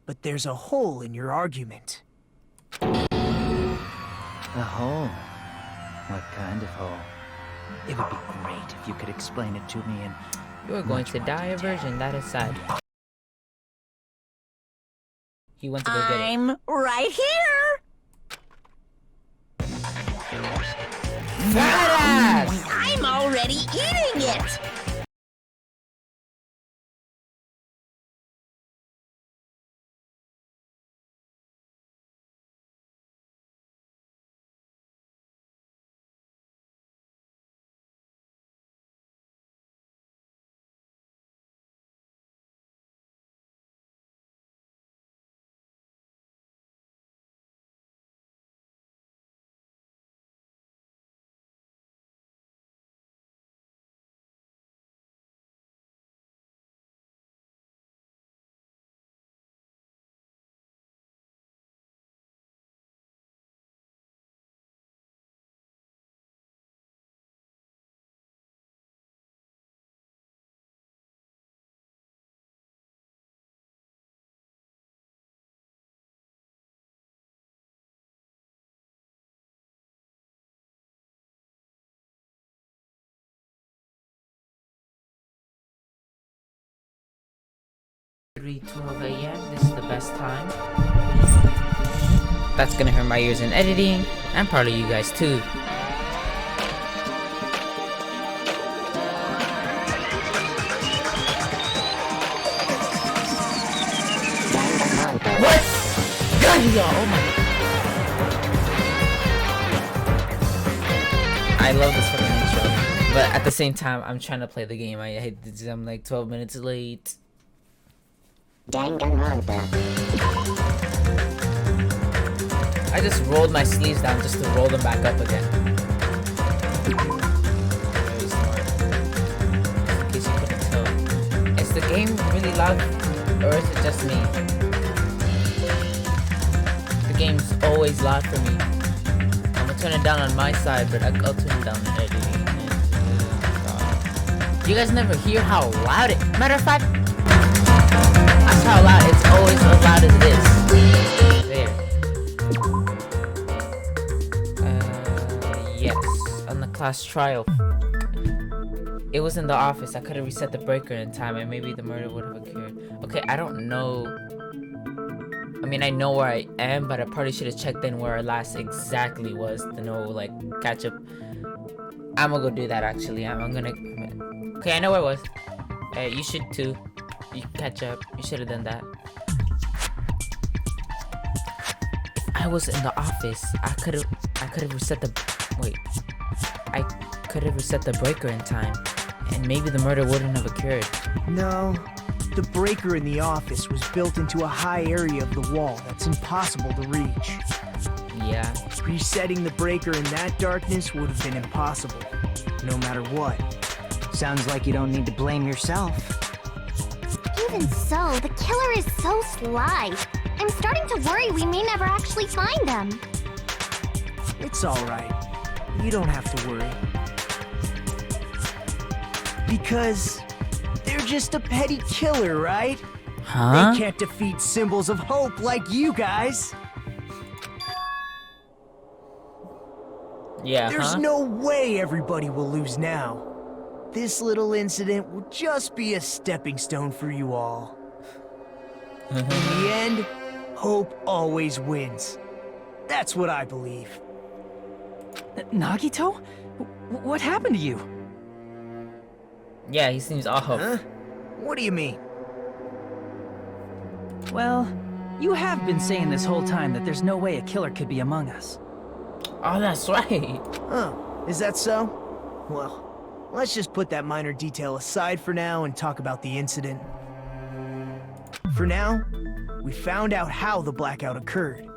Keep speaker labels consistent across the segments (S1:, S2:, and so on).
S1: but there's a hole in your argument.
S2: A hole? What kind of hole? It would be great if you could explain it to me in...
S3: You're going to die a virgin, that is sad. He went to go get it.
S4: I'm right here!
S3: Fat ass!
S4: I'm already eating it!
S3: Three 12 a.m. This is the best time. That's gonna hurt my ears in editing, and probably you guys too. What? God, y'all! Oh my! I love this fucking intro, but at the same time, I'm trying to play the game. I hate this. I'm like 12 minutes late.
S5: Danganronpa.
S3: I just rolled my sleeves down just to roll them back up again. Very smart. In case you couldn't tell. Is the game really loud, or is it just me? The game's always loud for me. I'm gonna turn it down on my side, but I'll turn it down in editing. You guys never hear how loud it. Matter of fact, that's how loud. It's always as loud as it is. There. Yes, on the class trial. It was in the office. I could have reset the breaker in time and maybe the murder would have occurred. Okay, I don't know. I mean, I know where I am, but I probably should have checked in where I last exactly was to know, like, catch up. I'm gonna go do that actually. I'm gonna. Okay, I know where I was. You should too. You can catch up. You should have done that. I was in the office. I could have reset the. Wait. I could have reset the breaker in time, and maybe the murder wouldn't have occurred.
S1: No, the breaker in the office was built into a high area of the wall that's impossible to reach.
S3: Yeah.
S1: Resetting the breaker in that darkness would have been impossible, no matter what.
S2: Sounds like you don't need to blame yourself.
S5: Even so, the killer is so sly. I'm starting to worry we may never actually find them.
S1: It's alright. You don't have to worry. Because they're just a petty killer, right?
S3: Huh?
S1: They can't defeat symbols of hope like you guys.
S3: Yeah.
S1: There's no way everybody will lose now. This little incident will just be a stepping stone for you all. In the end, hope always wins. That's what I believe.
S6: Nagito? What happened to you?
S3: Yeah, he seems off.
S1: Huh? What do you mean?
S6: Well, you have been saying this whole time that there's no way a killer could be among us.
S3: Oh, that's right.
S1: Oh, is that so? Well, let's just put that minor detail aside for now and talk about the incident. For now, we found out how the blackout occurred.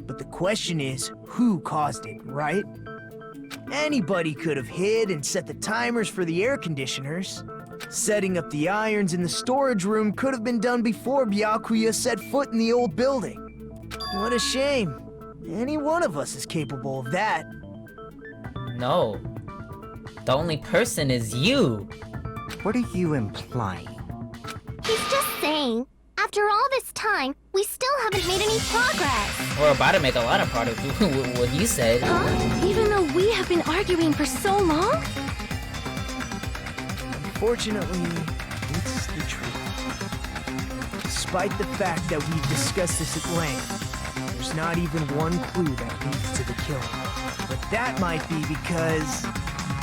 S1: But the question is, who caused it, right? Anybody could have hid and set the timers for the air conditioners. Setting up the irons in the storage room could have been done before Byakuya set foot in the old building. What a shame. Any one of us is capable of that.
S3: No. The only person is you.
S2: What are you implying?
S5: He's just saying, as After all this time, we still haven't made any progress.
S3: We're about to make a lot of progress. What he said.
S5: Huh? Even though we have been arguing for so long?
S1: Unfortunately, it's the truth. Despite the fact that we've discussed this at length, there's not even one clue that leads to the killing. But that might be because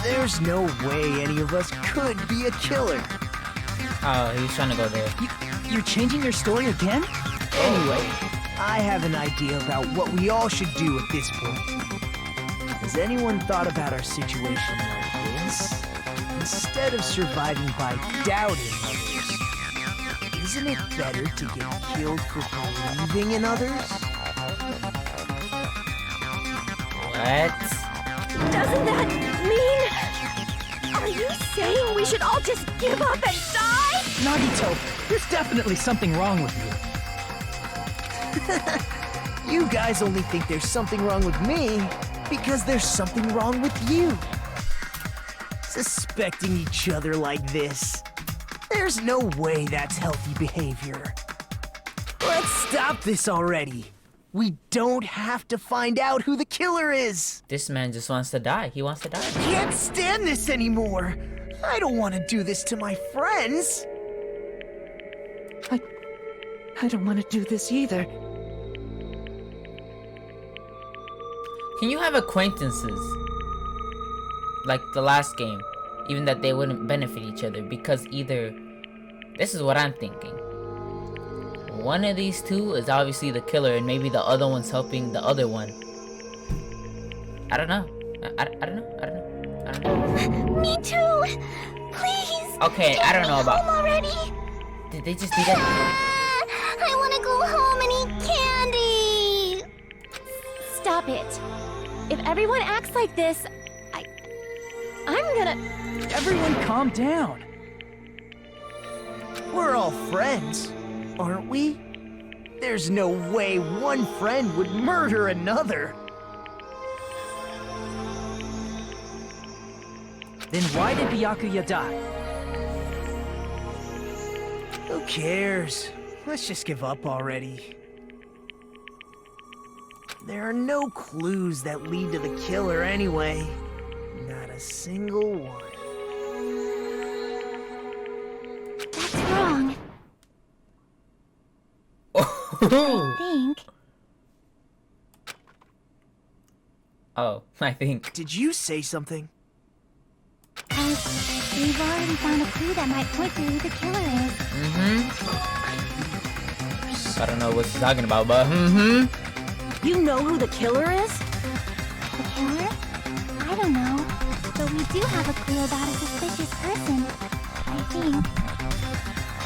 S1: there's no way any of us could be a killer.
S3: Oh, he was trying to go there.
S6: You're changing your story again?
S1: Anyway, I have an idea about what we all should do at this point. Has anyone thought about our situation like this? Instead of surviving by doubting others, isn't it better to get killed for believing in others?
S3: What?
S5: Doesn't that mean... Are you saying we should all just give up and die?
S6: Nagito, there's definitely something wrong with you.
S1: You guys only think there's something wrong with me because there's something wrong with you. Suspecting each other like this. There's no way that's healthy behavior. Let's stop this already. We don't have to find out who the killer is.
S3: This man just wants to die. He wants to die.
S1: Can't stand this anymore. I don't want to do this to my friends.
S7: I don't want to do this either.
S3: Can you have acquaintances? Like the last game. Even that they wouldn't benefit each other. Because either... This is what I'm thinking. One of these two is obviously the killer and maybe the other one's helping the other one. I don't know. I don't know.
S5: Me too! Please!
S3: Okay, I don't know about...
S5: Home already!
S3: Did they just do that?
S5: I want to go home and eat candy! Stop it. If everyone acts like this, I'm gonna...
S6: Everyone calm down.
S1: We're all friends, aren't we? There's no way one friend would murder another.
S6: Then why did Byakuya die?
S1: Who cares? Let's just give up already. There are no clues that lead to the killer anyway. Not a single one.
S5: That's wrong. I think.
S3: Oh, I think.
S1: Did you say something?
S5: We've already found a clue that might point to who the killer is.
S3: I don't know what she's talking about, but
S4: You know who the killer is?
S5: The killer? I don't know. But we do have a clue about a suspicious person. I think.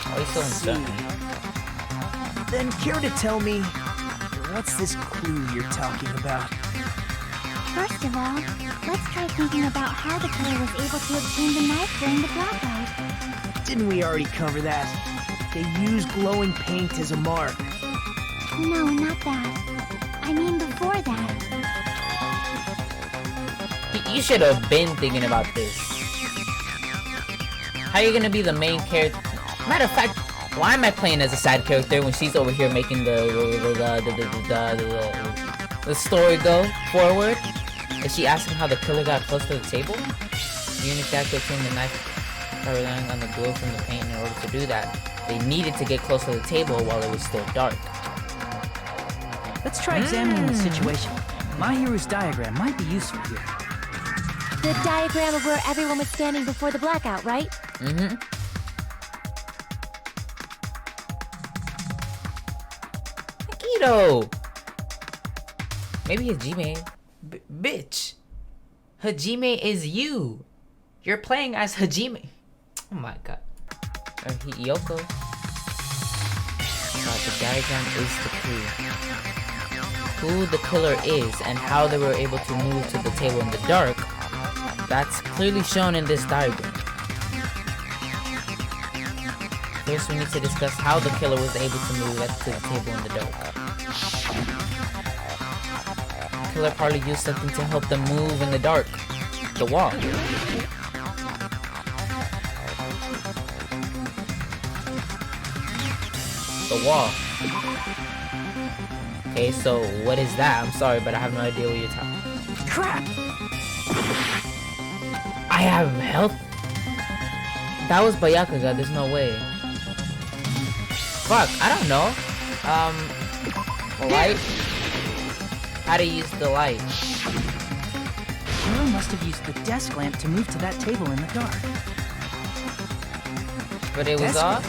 S3: oh, he's still uncertain.
S1: Then care to tell me, what's this clue you're talking about?
S5: First of all, let's try thinking about how the killer was able to obtain the knife during the blackout.
S1: Didn't we already cover that? They use glowing paint as a mark.
S5: No, not that. I mean before that.
S3: You should have been thinking about this. How you gonna be the main character? Matter of fact, why am I playing as a side character when she's over here making the story go forward? Is she asking how the killer got close to the table? You and exactly obtained the knife by relying on the glow from the paint in order to do that. They needed to get close to the table while it was still dark.
S6: Let's try examining the situation. Mahiru's diagram might be useful here.
S5: The diagram of where everyone was standing before the blackout, right?
S3: Akito! Maybe Hajime. Bitch! Hajime is you! You're playing as Hajime. Oh my god. Or Hiyoko. God, the diagram is the clue. Who the killer is and how they were able to move to the table in the dark, that's clearly shown in this diagram. First, we need to discuss how the killer was able to move to the table in the dark. The killer probably used something to help them move in the dark. The wall. The wall. Okay, so what is that? I'm sorry, but I have no idea what you're talking about.
S6: Crap!
S3: I have health? That was Byakuga, there's no way. Fuck, I don't know. Light? How to use the light?
S6: Killer must have used the desk lamp to move to that table in the dark.
S3: But it was
S1: Desk
S3: off?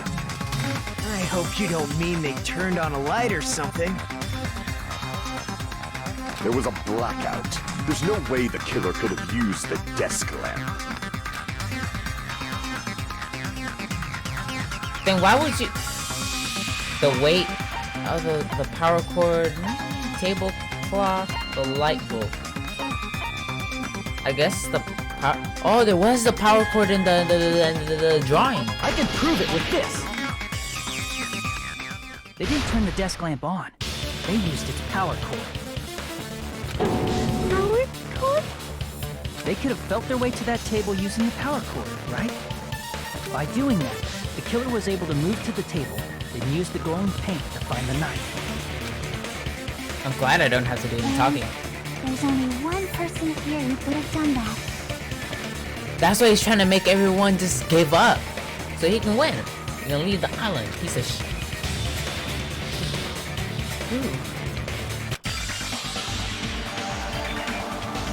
S1: I hope you don't mean they turned on a light or something.
S8: There was a blackout. There's no way the killer could have used the desk lamp.
S3: Then why would you... The weight of the power cord, tablecloth, the light bulb. I guess the power... Oh, there was the power cord in the drawing.
S6: I can prove it with this! They didn't turn the desk lamp on. They used its power cord.
S5: Power cord?
S6: They could have felt their way to that table using the power cord, right? By doing that, the killer was able to move to the table, then use the glowing paint to find the knife.
S3: I'm glad I don't have to do any talking.
S5: There's only one person here who could have done that.
S3: That's why he's trying to make everyone just give up. So he can win. He's gonna leave the island. Piece of shit.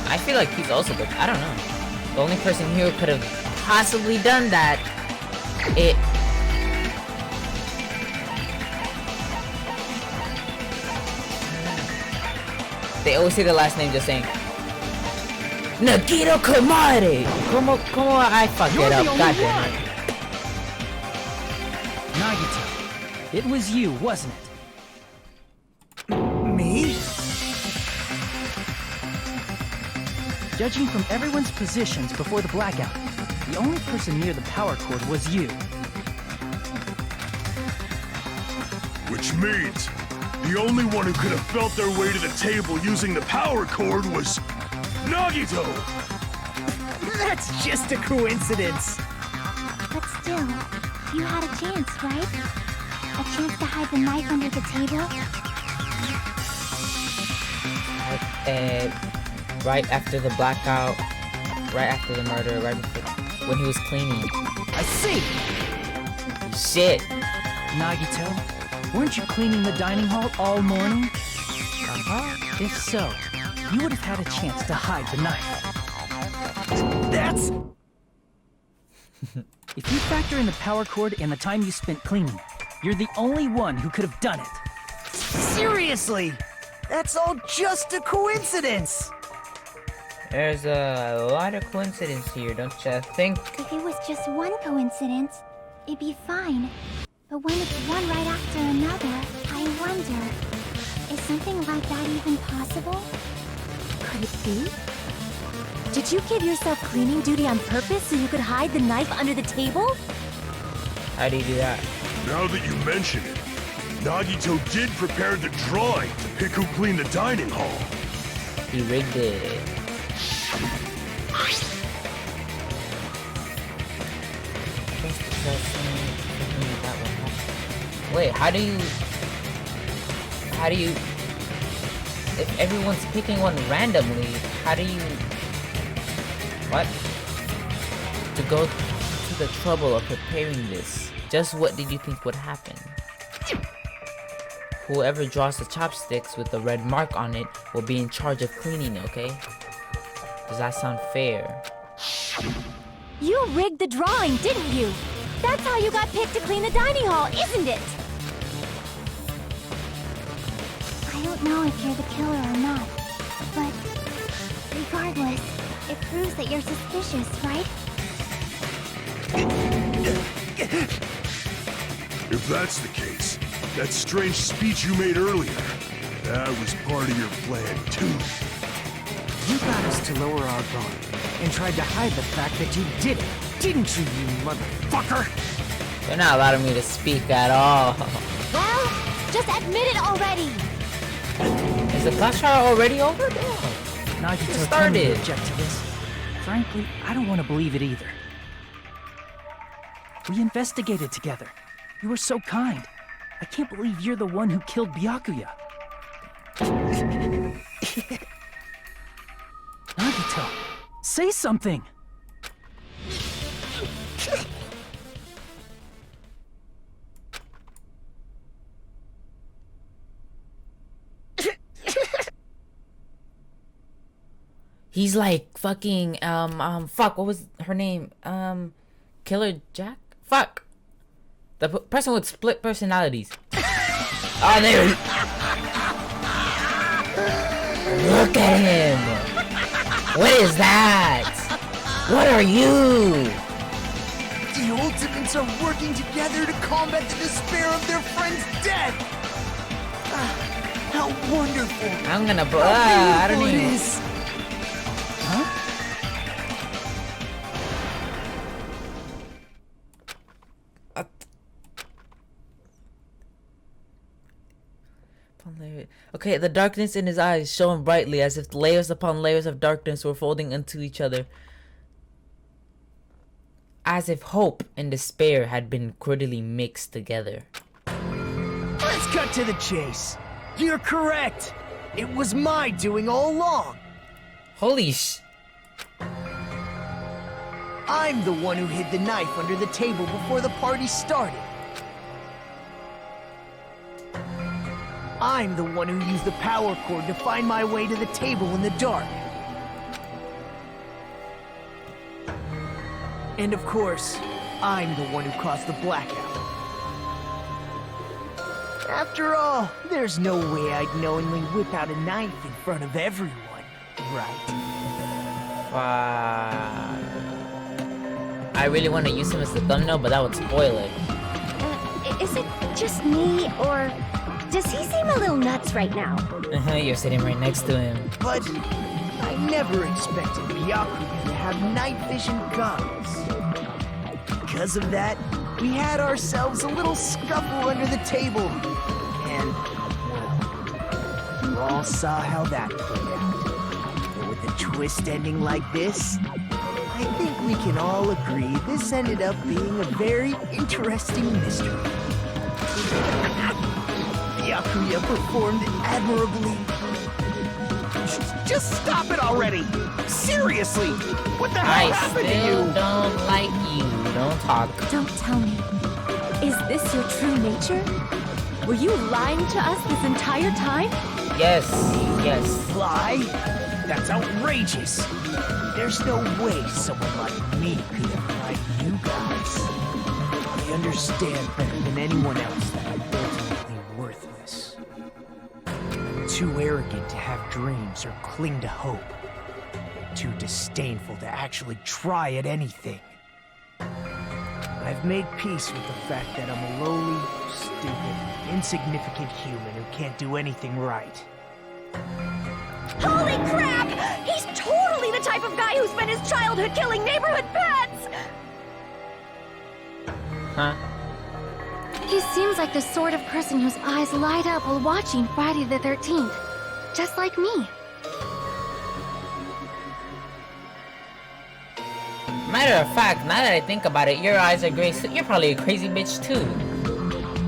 S3: I feel like he's also good. I don't know. The only person here who could have possibly done that, they always say the last name just saying Nagito Komare! Como I fucked it up, goddamn it.
S6: Nagito, it was you, wasn't it?
S1: Me?
S6: Judging from everyone's positions before the blackout, the only person near the power cord was you.
S8: Which means the only one who could have felt their way to the table using the power cord was Nagito!
S1: That's just a coincidence.
S5: But still, you had a chance, right? A chance to hide the knife under the table?
S3: Right after the blackout, right after the murder, right before, when he was cleaning.
S6: I see!
S3: Shit!
S6: Nagito, weren't you cleaning the dining hall all morning?
S3: Uh-huh.
S6: If so, you would have had a chance to hide the knife.
S1: That's...
S6: If you factor in the power cord and the time you spent cleaning, you're the only one who could have done it.
S1: Seriously! That's all just a coincidence!
S3: There's a lot of coincidence here, don't you think?
S5: If it was just one coincidence, it'd be fine. But when it's one right after another, I wonder, is something like that even possible? Could it be? Did you give yourself cleaning duty on purpose so you could hide the knife under the table?
S3: How do you do that?
S8: Now that you mention it, Nagito did prepare the drawing to pick who cleaned the dining hall.
S3: He rigged it. Wait, how do you... If everyone's picking one randomly, how do you... What? To go to the trouble of preparing this, just what did you think would happen? Whoever draws the chopsticks with the red mark on it will be in charge of cleaning, okay? Does that sound fair?
S5: You rigged the drawing, didn't you? That's how you got picked to clean the dining hall, isn't it? I don't know if you're the killer or not, but regardless, it proves that you're suspicious, right?
S8: If that's the case, that strange speech you made earlier, that was part of your plan too.
S1: You got us to lower our guard and tried to hide the fact that you did it, didn't you, you motherfucker?
S3: They're not allowing me to speak at all.
S5: Well, just admit it already!
S3: Is the class trial already over?
S6: Nagito
S3: It
S6: told me to
S3: started.
S6: object to this. Frankly, I don't want to believe it either. We investigated together. You were so kind. I can't believe you're the one who killed Byakuya. Nagito, say something!
S3: He's like fucking fuck, what was her name? Killer Jack? Fuck. The person with split personalities. Oh, there. Look at him. What is that? What are you?
S1: The Ultimates are working together to combat the despair of their friend's death. How wonderful.
S3: I'm gonna
S1: How
S3: I don't
S1: beautiful it
S3: even.
S1: is.
S3: Okay, the darkness in his eyes shone brightly as if layers upon layers of darkness were folding into each other. As if hope and despair had been crudely mixed together.
S1: Let's cut to the chase. You're correct. It was my doing all along.
S3: Holy sh...
S1: I'm the one who hid the knife under the table before the party started. I'm the one who used the power cord to find my way to the table in the dark. And of course, I'm the one who caused the blackout. After all, there's no way I'd knowingly whip out a knife in front of everyone, right?
S3: I really want to use him as the thumbnail, but that would spoil it.
S5: Is it just me, or does he seem a little nuts right now?
S3: You're sitting right next to him.
S1: But I never expected Byakuya to have night vision goggles. Because of that, we had ourselves a little scuffle under the table. And, well, you all saw how that played out. But with a twist ending like this, I think we can all agree this ended up being a very interesting mystery. Byakuya performed admirably.
S9: Just stop it already! Seriously! What the hell
S3: I
S9: happened to
S3: still
S9: you?
S3: don't like you. Don't talk.
S4: Don't tell me. Is this your true nature? Were you lying to us this entire time?
S3: Yes, yes.
S1: Lie? That's outrageous. There's no way someone like me could have lied to you guys. I understand better than anyone else that I'm ultimately worthless. I'm too arrogant to have dreams or cling to hope. Too disdainful to actually try at anything. I've made peace with the fact that I'm a lowly, stupid, insignificant human who can't do anything right.
S4: Holy crap! He's totally the type of guy who spent his childhood killing neighborhood pets!
S3: Huh?
S5: He seems like the sort of person whose eyes light up while watching Friday the 13th. Just like me.
S3: Matter of fact, now that I think about it, your eyes are gray, so you're probably a crazy bitch too.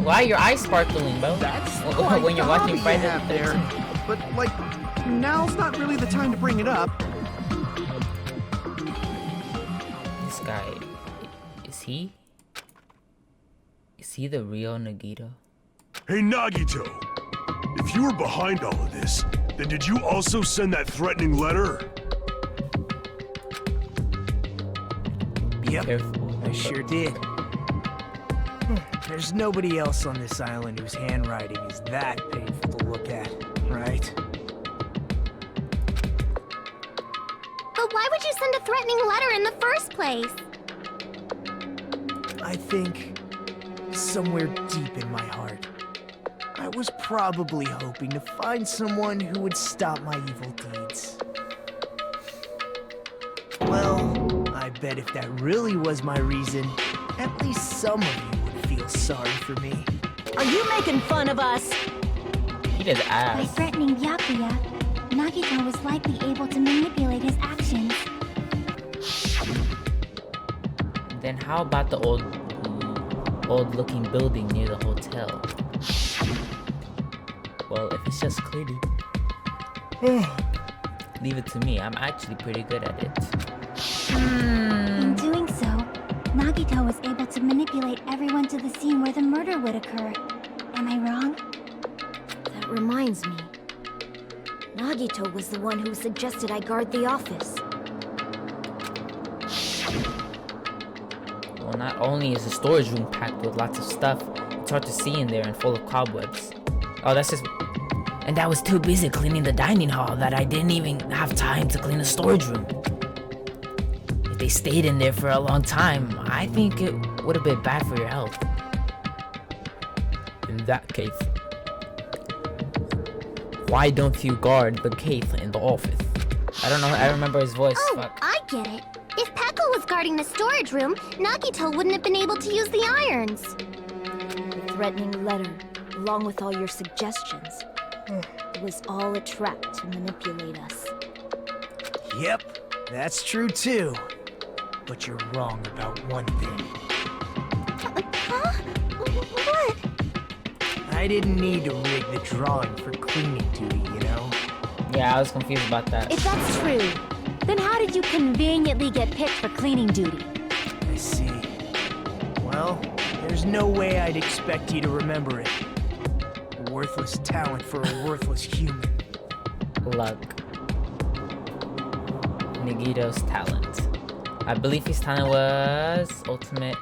S3: Why are your eyes sparkling, bro?
S9: That's
S3: when you're watching
S9: you
S3: Friday
S9: have
S3: the
S9: there.
S3: 13th.
S9: But, like, now's not really the time to bring it up.
S3: This guy, is he the real Nagito?
S8: Hey, Nagito! If you were behind all of this, then did you also send that threatening letter?
S1: Yep,
S3: Careful.
S1: I sure did. There's nobody else on this island whose handwriting is that painful to look at, right?
S5: But why would you send a threatening letter in the first place?
S1: I think somewhere deep in my heart, I was probably hoping to find someone who would stop my evil deeds. Well, I bet if that really was my reason, at least some of you would feel sorry for me.
S4: Are you making fun of us?
S3: He does
S5: By
S3: ass.
S5: threatening Byakuya, Nagito was likely able to manipulate his actions.
S3: Then how about the old looking building near the hotel? Well, if it's just cleaning, leave it to me. I'm actually pretty good at it.
S5: In doing so, Nagito was able to manipulate everyone to the scene where the murder would occur. Am I wrong?
S4: That reminds me. Nagito was the one who suggested I guard the office.
S3: Well, not only is the storage room packed with lots of stuff, it's hard to see in there and full of cobwebs. Oh, that's just... And I was too busy cleaning the dining hall that I didn't even have time to clean the storage room. If they stayed in there for a long time, I think it would have been bad for your health. In that case, why don't you guard the case in the office? I don't know, I remember his voice.
S5: Oh,
S3: Fuck.
S5: I get it. If Pekka was guarding the storage room, Nagito wouldn't have been able to use the irons.
S4: The threatening letter, along with all your suggestions, it was all a trap to manipulate us.
S1: Yep, that's true too. But you're wrong about one thing.
S5: Huh? What?
S1: I didn't need to rig the drawing for cleaning duty, you know?
S3: Yeah, I was confused about that.
S4: If that's true, then how did you conveniently get picked for cleaning duty?
S1: I see. Well, there's no way I'd expect you to remember it. A worthless talent for a worthless human.
S3: Luck. Nagito's talent. I believe his talent was ultimate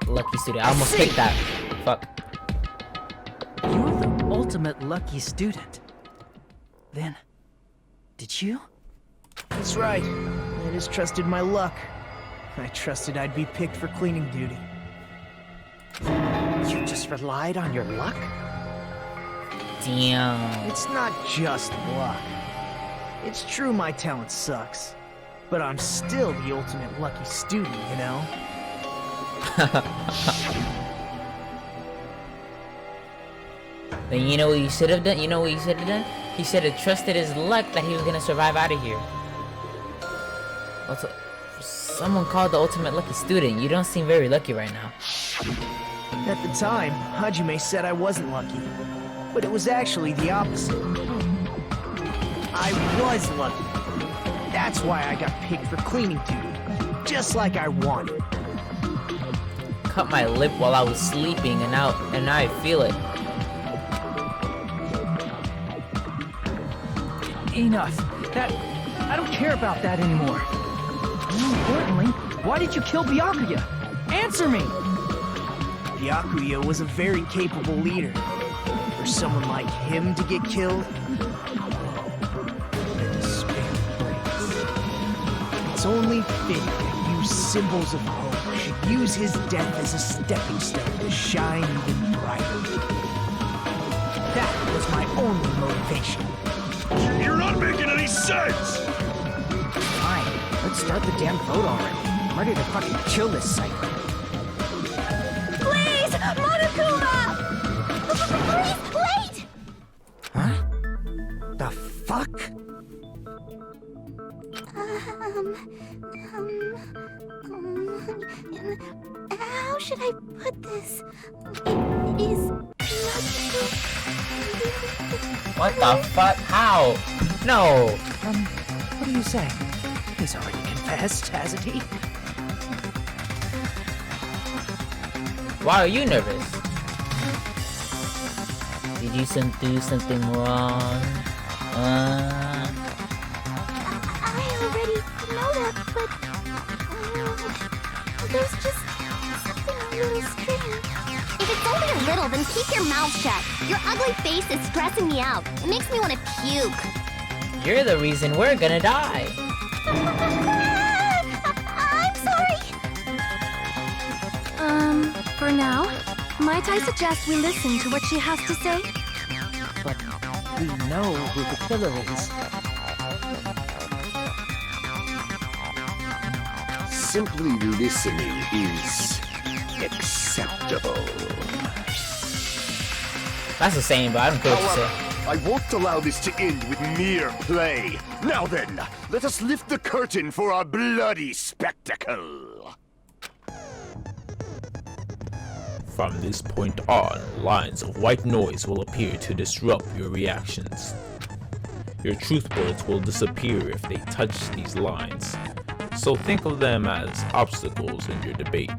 S3: lucky student. I almost picked that. Fuck.
S6: You're the ultimate lucky student. Then, did you?
S1: That's right. I just trusted my luck. I trusted I'd be picked for cleaning duty.
S9: You just relied on your luck?
S3: Damn.
S1: It's not just luck. It's true my talent sucks. But I'm still the ultimate lucky student, you know?
S3: Then you know what you should have done? You know what you should have done? He should have trusted his luck that he was gonna survive out of here. Also, someone called the ultimate lucky student. You don't seem very lucky right now.
S1: At the time, Hajime said I wasn't lucky. But it was actually the opposite. I was lucky. That's why I got picked for cleaning duty. Just like I wanted.
S3: Cut my lip while I was sleeping and now I feel it.
S6: Enough. I don't care about that anymore. More importantly, why did you kill Byakuya? Answer me!
S1: Byakuya was a very capable leader. For someone like him to get killed, the despair breaks. It's only fitting that you symbols of hope should use his death as a stepping stone to shine even brighter. That was my only motivation.
S8: You're not making any sense!
S9: Fine, let's start the damn vote already. I'm ready to fucking kill this psycho.
S5: Please, Monokuma! Please, wait!
S9: Huh? The fuck?
S5: How should I put this? Is
S3: What the fuck? How? No.
S6: What are you saying? He's already confessed, hasn't he?
S3: Why are you nervous? Did you do something wrong?
S5: I already know that, but there's just something a little strange. If it's only a little, then keep your mouth shut. Your ugly face is stressing me out. It makes me want to puke.
S3: You're the reason we're gonna die.
S5: I'm sorry.
S4: For now, might I suggest we listen to what she has to say?
S9: But we know who the killer is.
S8: Simply listening is acceptable.
S3: That's the same, but I don't care what you say.
S8: I won't allow this to end with mere play. Now then, let us lift the curtain for our bloody spectacle.
S10: From this point on, lines of white noise will appear to disrupt your reactions. Your truth bullets will disappear if they touch these lines, so think of them as obstacles in your debate.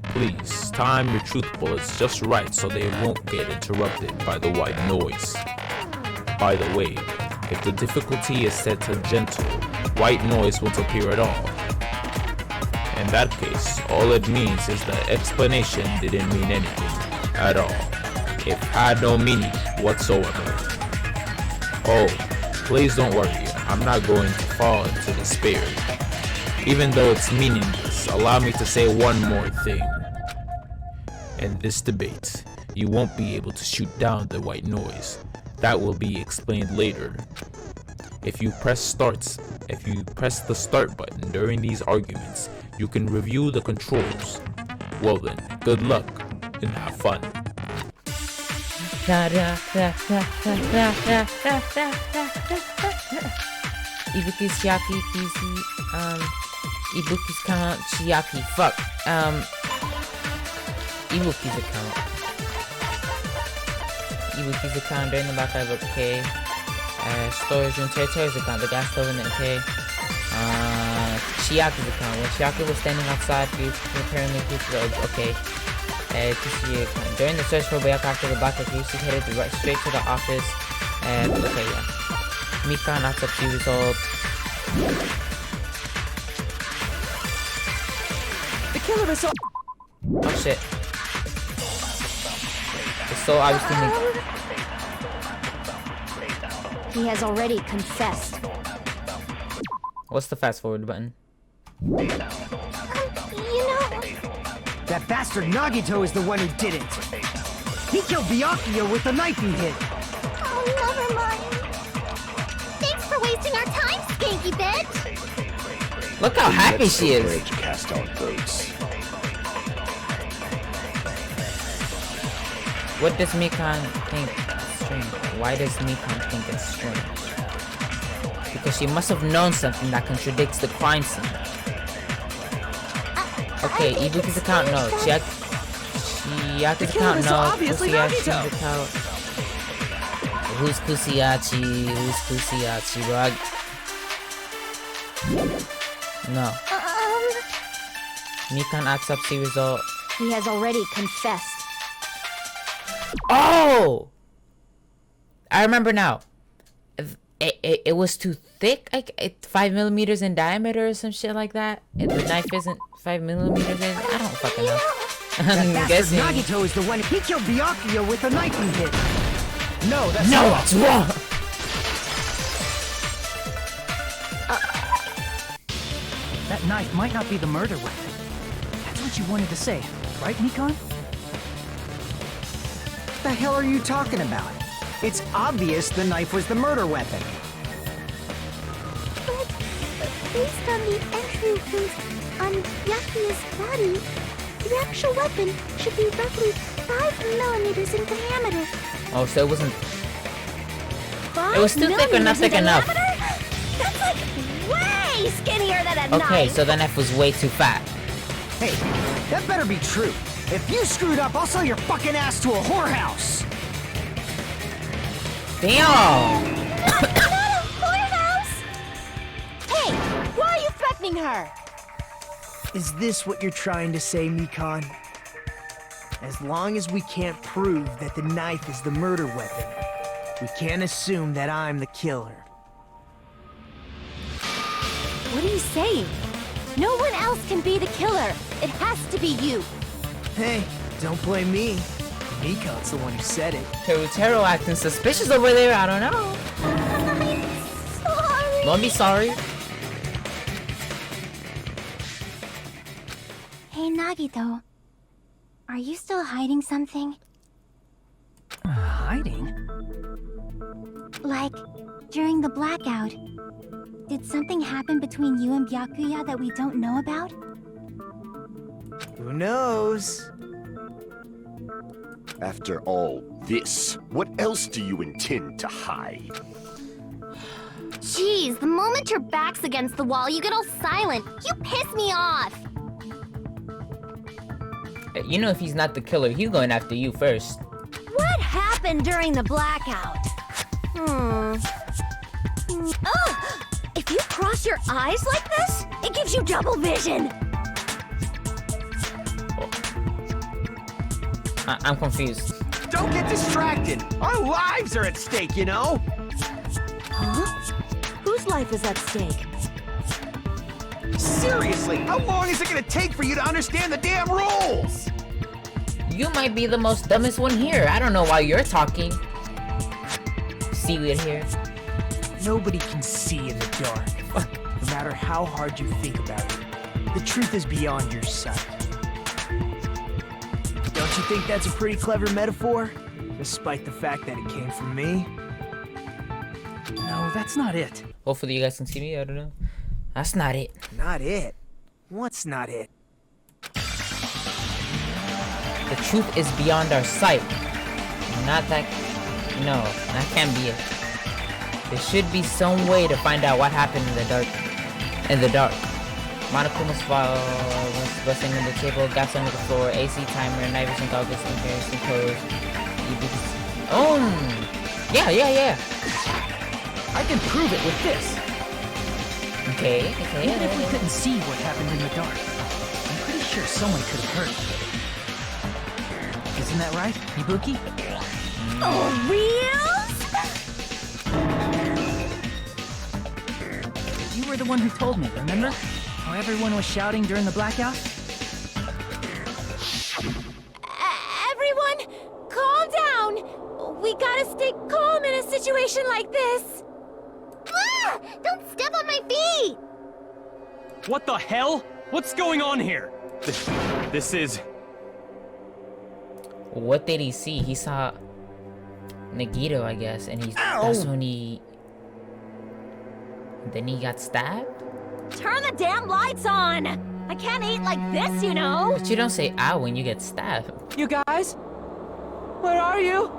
S10: Please time your truth bullets just right so they won't get interrupted by the white noise. By the way, if the difficulty is set to gentle, white noise won't appear at all. In that case, all it means is the explanation didn't mean anything at all. It had no meaning whatsoever. Oh, please don't worry, I'm not going to fall into despair. Even though it's meaningless, allow me to say one more thing. In this debate, you won't be able to shoot down the white noise. That will be explained later. If you press the start button during these arguments, you can review the controls. Well then, good luck and have fun.
S3: Ibuki's Chiaki, Ibuki's count, Chiaki, fuck, Ibuki's account. Ibuki's account during the back of okay. Storage room, Territory's account, the gas stove in the okay. Chiaki's account, when Chiaki was standing outside, apparently okay. TCU account. During the search for Bayaka after the black he headed straight to the office. Okay, yeah. Mikan autopsy result.
S7: The killer is so.
S3: Oh shit. So I was thinking.
S4: He has already confessed.
S3: What's the fast forward button?
S5: You know,
S1: That bastard Nagito is the one who did it. He killed Byakuya with the knife he hid.
S5: oh, never mind. Thanks for wasting our time, skanky bitch.
S3: Look how happy she is.
S8: Cast on boots.
S3: What does Mikan think is strange? Why does Mikan think it's strange? Because she must have known something that contradicts the crime scene. Okay, Ibuki's account no. Chiaki's account no. Kusiachi's account. Who's Kusiachi? Who's Kusiachi? Bro, no. Mikan autopsy result.
S4: He has already confessed.
S3: Oh! I remember now. It was too thick, like 5 millimeters in diameter or some shit like that. And the knife isn't 5 millimeters in. I don't fucking know. I'm guessing.
S1: Nagito is the one. He killed Byakuya with the knife he hid. No, that's
S3: No,
S1: wrong.
S3: that's wrong.
S6: That knife might not be the murder weapon. That's what you wanted to say, right, Mikan?
S1: What the hell are you talking about? It's obvious the knife was the murder weapon.
S5: But based on the entry wounds on Byakuya's body, the actual weapon should be roughly 5 millimeters in diameter.
S3: Oh, so it wasn't.
S5: 5
S3: It was too thick or not thick enough.
S5: That's like way skinnier than a knife.
S3: Okay, so the knife was way too fat.
S1: Hey, that better be true. If you screwed up, I'll sell your fucking ass to a whorehouse.
S3: Damn!
S5: Not a whorehouse! Hey, why are you threatening her?
S1: Is this what you're trying to say, Mikan? As long as we can't prove that the knife is the murder weapon, we can't assume that I'm the killer.
S4: What are you saying? No one else can be the killer. It has to be you.
S1: Hey, don't blame me. Mikan's the one who said it.
S3: Terutero acting suspicious over there. I don't know.
S5: I'm sorry.
S3: Don't be sorry.
S5: Hey, Nagito. Are you still hiding something?
S6: Hiding?
S5: Like, during the blackout, did something happen between you and Byakuya that we don't know about?
S1: Who knows?
S8: After all this, what else do you intend to hide?
S5: Jeez, the moment your back's against the wall, you get all silent. You piss me off!
S3: You know, if he's not the killer, he's going after you first.
S4: What happened during the blackout? If you cross your eyes like this, it gives you double vision.
S3: I'm confused.
S1: Don't get distracted. Our lives are at stake, you know?
S4: Huh? Whose life is at stake?
S1: Seriously, how long is it gonna take for you to understand the damn rules?
S3: You might be the most dumbest one here. I don't know why you're talking. Seaweed here.
S1: Nobody can see in the dark, no matter how hard you think about it. The truth is beyond your sight. Don't you think that's a pretty clever metaphor? Despite the fact that it came from me?
S6: No, that's not it.
S3: Hopefully you guys can see me. I don't know. That's not it.
S1: Not it? What's not it?
S3: The truth is beyond our sight. Not that... No, that can't be it. There should be some way to find out what happened in the dark. Monokuma's file was busting on the table, gas under the floor, AC timer, night vision goggles, comparison code. Oh! Yeah.
S6: I can prove it with this.
S3: Okay.
S6: Even if we couldn't see what happened in the dark, I'm pretty sure someone could have heard it. Isn't that right, Ibuki?
S4: Oh, real?
S6: You were the one who told me, remember? How everyone was shouting during the blackout?
S4: Everyone, calm down. We gotta stay calm in a situation like this. Ah! Don't step on my feet!
S11: What the hell? What's going on here? This is...
S3: What did he see? He saw Nagito, I guess, and that's when then he got stabbed?
S4: Turn the damn lights on! I can't eat like this, you know!
S3: But you don't say ow when you get stabbed.
S7: You guys? Where are you?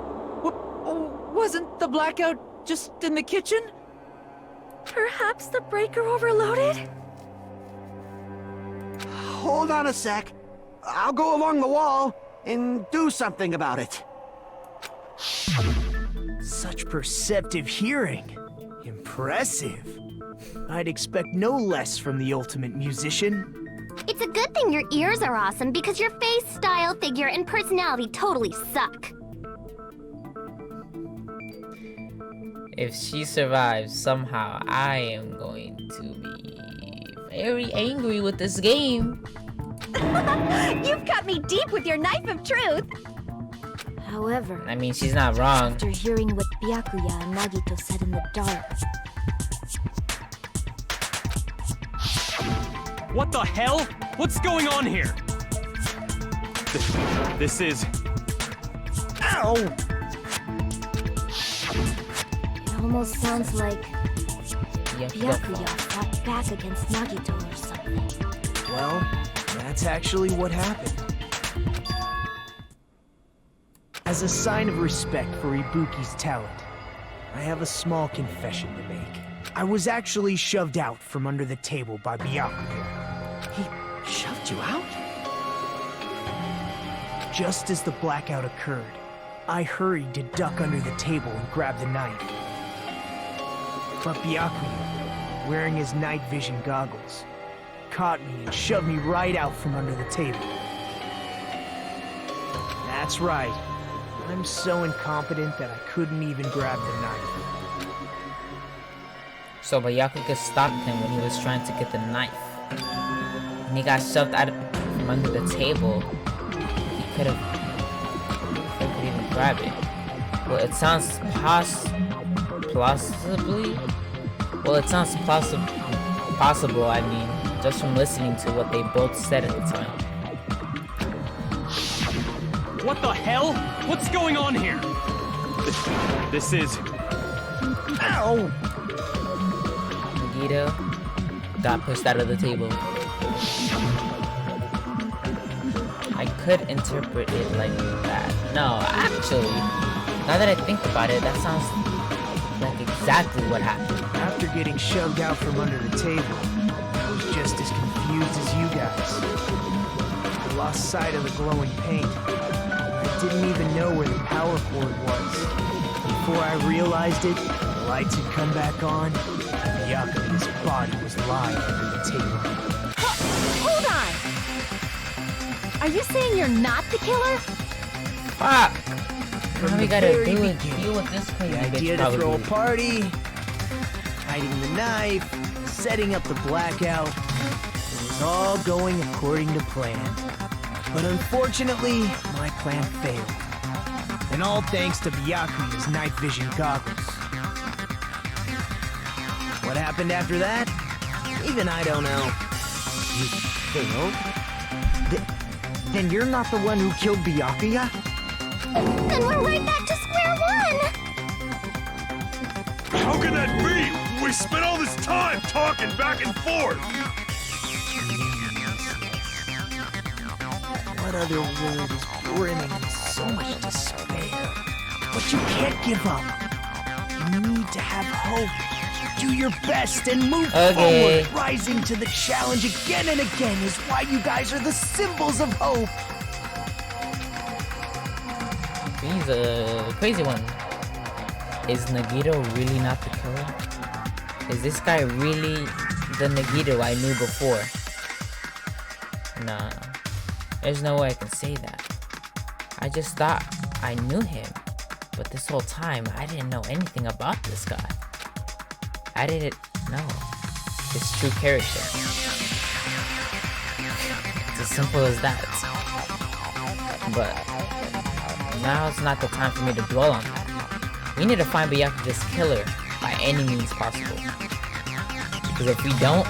S7: Wasn't the blackout just in the kitchen?
S4: Perhaps the breaker overloaded?
S12: Hold on a sec. I'll go along the wall and do something about it.
S1: Such perceptive hearing. Impressive. I'd expect no less from the ultimate musician.
S5: It's a good thing your ears are awesome because your face, style, figure, and personality totally suck.
S3: If she survives somehow, I am going to be very angry with this game.
S4: You've cut me deep with your knife of truth! However,
S3: I mean, she's not wrong.
S4: after hearing what Byakuya and Nagito said in the dark,
S11: What the hell? What's going on here? This is...
S12: Ow!
S4: it almost sounds like
S3: Yep.
S4: Byakuya fought back against Nagito or something.
S1: Well, that's actually what happened. As a sign of respect for Ibuki's talent, I have a small confession to make. I was actually shoved out from under the table by Byakuya.
S6: He shoved you out?
S1: Just as the blackout occurred, I hurried to duck under the table and grab the knife. But Byakuya, wearing his night vision goggles, caught me and shoved me right out from under the table. That's right. I'm so incompetent that I couldn't even grab the knife.
S3: So Byakuya stopped him when he was trying to get the knife. And he got shoved out from under the table. He could even grab it. Well, it sounds possible, I mean, just from listening to what they both said at the time.
S11: What the hell? What's going on here? This is...
S12: Ow!
S3: Nagito got pushed out of the table. I could interpret it like that. No, actually, now that I think about it, that sounds like exactly what happened.
S1: After getting shoved out from under the table, I was just as confused as you guys. I lost sight of the glowing paint. I didn't even know where the power cord was. Before I realized it, the lights had come back on, and Byakuya's body was lying under the table.
S4: Hold on! Are you saying you're not the killer?
S3: Fuck!
S1: From
S3: Now we
S1: the
S3: gotta
S1: very
S3: deal
S1: beginning,
S3: with this crazy
S1: the
S3: bitch
S1: idea to throw a
S3: probably.
S1: party, hiding the knife, setting up the blackout, it was all going according to plan. But unfortunately, my plan failed. And all thanks to Byakuya's night vision goggles. What happened after that? Even I don't know.
S12: You failed? Then you're not the one who killed Byakuya?
S5: Then we're right back to square one!
S8: How can that be? We spent all this time talking back and forth!
S1: What other word is brimming with so much despair? But you can't give up. You need to have hope. Do your best and move forward. Rising to the challenge again and again is why you guys are the symbols of hope.
S3: He's a crazy one. Is Nagito really not the killer? Is this guy really the Nagito I knew before? Nah. There's no way I can say that. I just thought I knew him. But this whole time, I didn't know anything about this guy. I didn't know his true character. It's as simple as that. But now it's not the time for me to dwell on that. We need to find Byakuya's killer by any means possible. Because if we don't,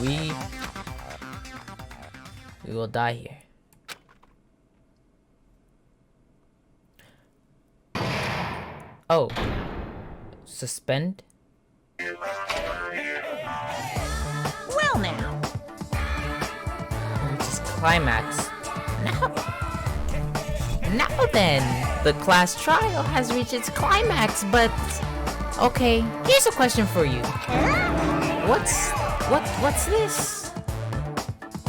S3: we will die here. Oh. Suspend?
S4: Well now.
S3: Which is climax. Now then, the class trial has reached its climax, but okay, here's a question for you. What's this?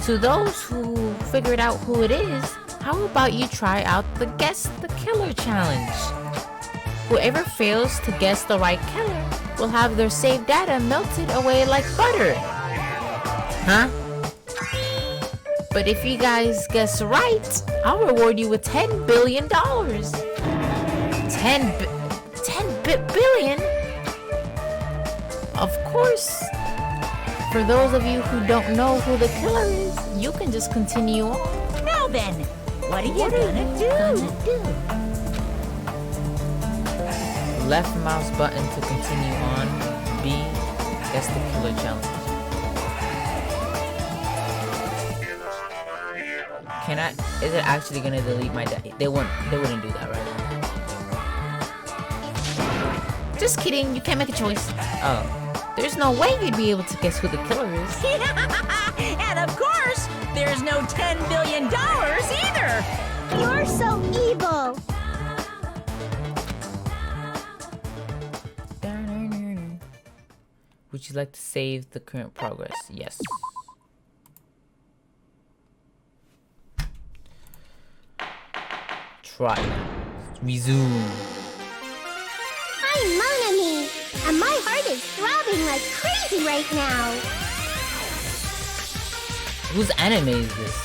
S3: To those who figured out who it is, how about you try out the Guess the Killer challenge? Whoever fails to guess the right killer will have their saved data melted away like butter. Huh? But if you guys guess right, I'll reward you with $10 billion. 10 billion? Of course. For those of you who don't know who the killer is, you can just continue on.
S4: Now then, what are you gonna do?
S3: Left mouse button to continue on. B, guess the killer challenge. Can I? Is it actually gonna delete my data? They wouldn't do that, right? Just kidding. You can't make a choice. Oh, there's no way you'd be able to guess who the killer is.
S4: And of course, there's no $10 billion either.
S5: You're so evil.
S3: Would you like to save the current progress? Yes. Try. Resume.
S5: I'm Mon Ami, and my heart is throbbing like crazy right now.
S3: Whose anime is this?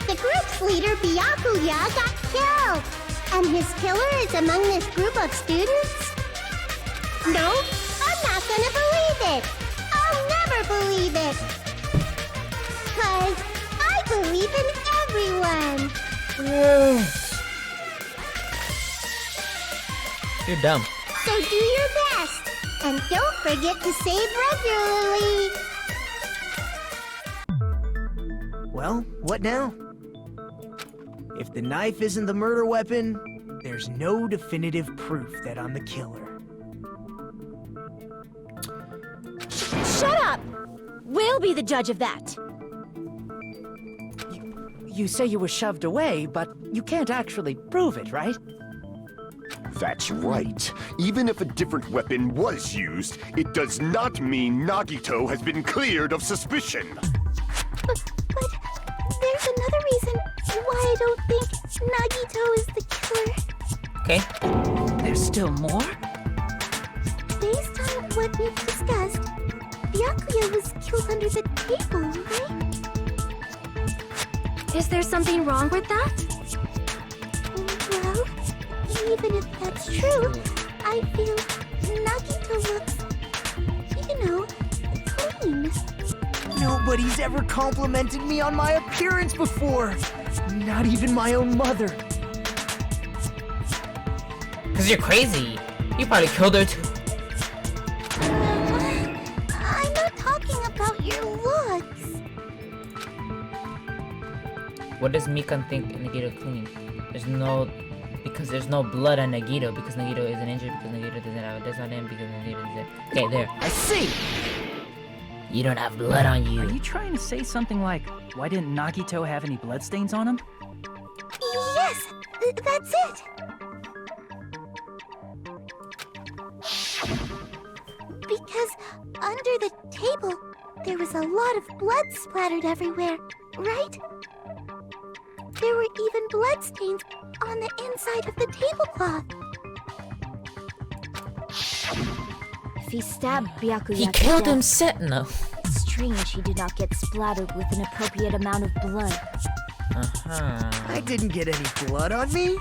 S5: The group's leader, Byakuya, got killed. And his killer is among this group of students? No, I'm not gonna believe it. I'll never believe it. 'Cause I believe in everyone.
S3: You're dumb.
S5: So do your best. And don't forget to save regularly.
S1: Well, what now? If the knife isn't the murder weapon, there's no definitive proof that I'm the killer.
S4: Shut up! We'll be the judge of that.
S6: You say you were shoved away, but you can't actually prove it, right?
S8: That's right. Even if a different weapon was used, it does not mean Nagito has been cleared of suspicion.
S5: But there's another don't think Nagito is the killer.
S3: Okay.
S6: There's still more?
S5: Based on what we've discussed, Byakuya was killed under the table, right? Is there something wrong with that? Well, even if that's true, I feel Nagito looks, clean.
S1: Nobody's ever complimented me on my appearance before. Not even my own mother.
S3: Cause you're crazy. You probably killed her too.
S5: I'm not talking about your looks.
S3: What does Mikan think Nagito clean? Because there's no blood on Nagito, because Nagito isn't injured, because Nagito doesn't have a death on him, because Nagito doesn't. Okay, there.
S6: I see!
S3: You don't have blood on you.
S6: Are you trying to say something like, why didn't Nagito have any bloodstains on him?
S5: Yes, that's it. Because under the table, there was a lot of blood splattered everywhere, right? There were even bloodstains on the inside of the tablecloth. If he stabbed Byakuya
S3: He killed him Sentinel.
S4: Strange he did not get splattered with an appropriate amount of blood.
S1: I didn't get any blood on me?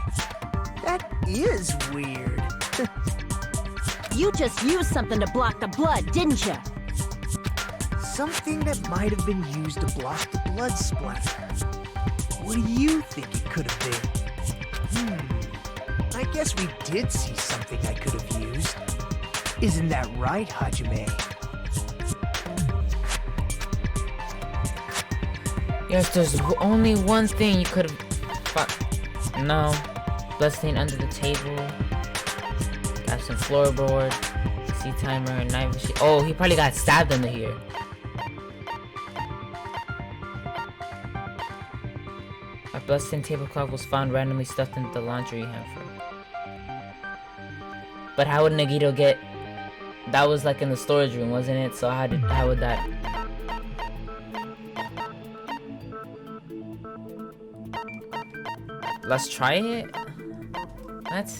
S1: That is weird.
S4: You just used something to block the blood, didn't you?
S1: Something that might have been used to block the blood splatter. What do you think it could have been? I guess we did see something I could have used. Isn't that right, Hajime?
S3: Yes, there's only one thing you could have. No. Bloodstain under the table. Got some floorboard. C timer and knife machine. Oh, he probably got stabbed under here. A bloodstained tablecloth was found randomly stuffed into the laundry hamper. But how would Nagito get? That was like in the storage room, wasn't it? So how would that? Let's try it. What?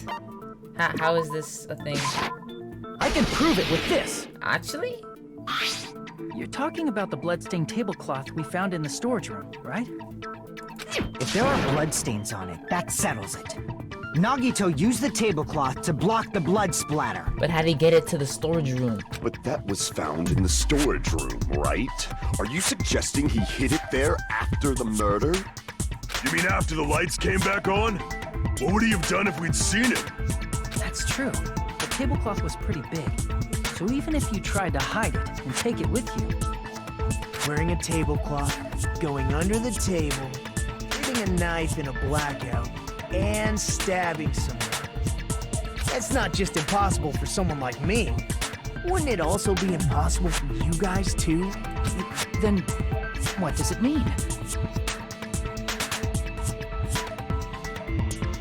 S3: How is this a thing?
S6: I can prove it with this.
S3: Actually?
S6: You're talking about the bloodstained tablecloth we found in the storage room, right?
S9: If there are bloodstains on it, that settles it. Nagito used the tablecloth to block the blood splatter.
S3: But how did he get it to the storage room?
S8: But that was found in the storage room, right? Are you suggesting he hid it there after the murder? You mean after the lights came back on? What would he have done if we'd seen it?
S6: That's true. The tablecloth was pretty big. So even if you tried to hide it and take it with you...
S1: Wearing a tablecloth, going under the table, hitting a knife in a blackout, and stabbing someone. That's not just impossible for someone like me. Wouldn't it also be impossible for you guys too?
S6: Then what does it mean?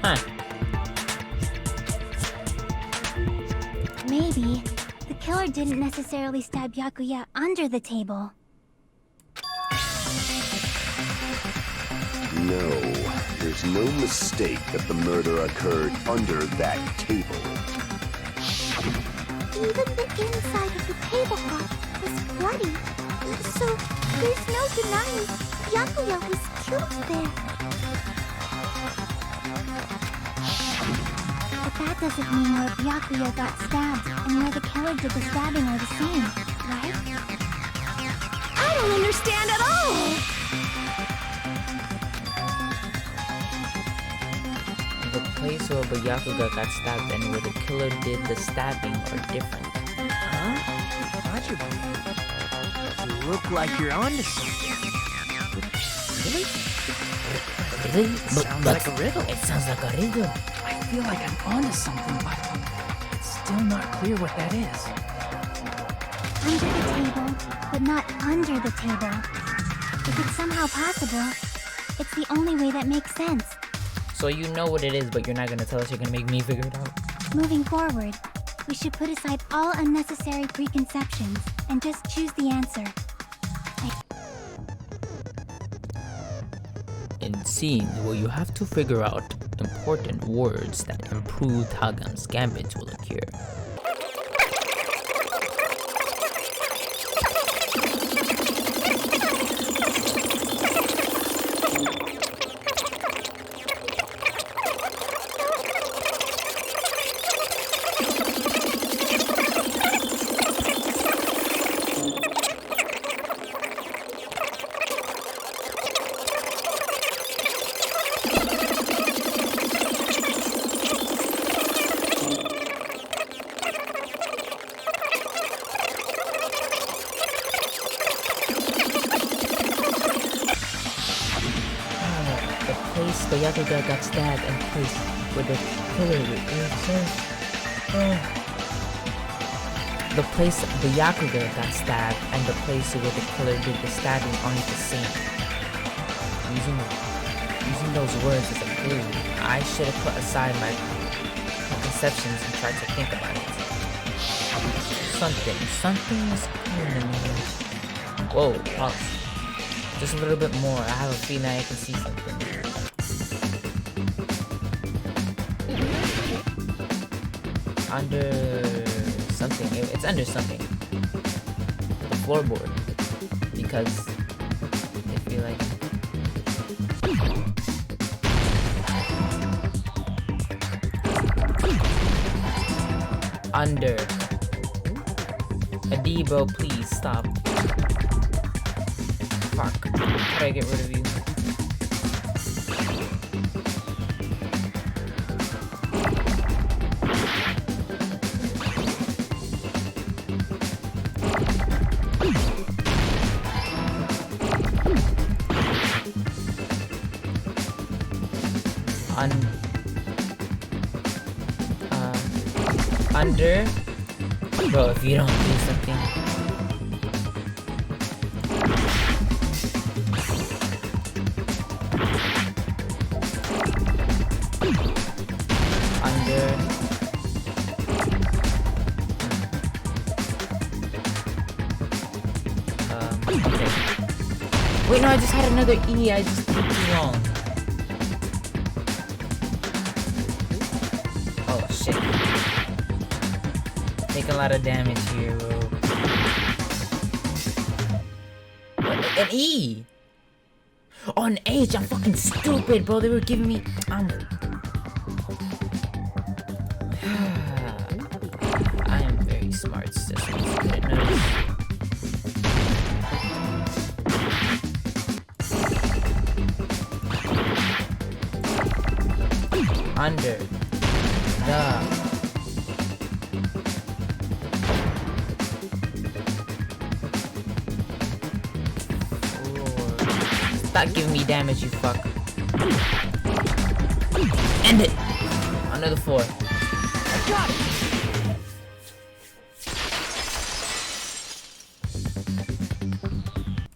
S3: Huh.
S5: Maybe the killer didn't necessarily stab Byakuya under the table.
S8: No, there's no mistake that the murder occurred under that table.
S5: Even the inside of the tablecloth was bloody, so there's no denying Byakuya was killed there. But that doesn't mean where Byakuya got stabbed and where the killer did the stabbing are the same, right? I don't understand at all!
S3: The place where Byakuya got stabbed and where the killer did the stabbing are different.
S1: Huh? Hajime, you look like you're onto something.
S3: Really? Really?
S6: Sounds like a riddle.
S3: It sounds like a riddle.
S6: I feel like I'm onto something, but it's still not clear what that is.
S5: Under the table, but not under the table. If it's somehow possible, it's the only way that makes sense.
S3: So you know what it is, but you're not gonna tell us. You're gonna make me figure it out.
S5: Moving forward, we should put aside all unnecessary preconceptions and just choose the answer.
S3: in scenes where you have to figure out important words that improved Hagam's gambit will occur. The Yakuza got stabbed and placed where the killer The place the Yakuza got stabbed and the place where the killer did the stabbing aren't the same. Using those words as a clue, I should have put aside my conceptions and tried to think about it. Something is coming. Whoa, pause. Just a little bit more. I have a feeling I can see something. Under something. It's under something. The floorboard. Because I feel like under. Adibo, please stop. Fuck. How do I get rid of you? Under. Bro, if you don't do something. Under. Okay. Wait, no, I just had another E. I just took too long. Oh, shit. Take a lot of damage here, bro. An E! Oh, an H! I'm fucking stupid, bro. They were giving me... I am very smart, just couldn't notice. Under the stop giving me damage, you fuck. End it! Under the floor. I got it!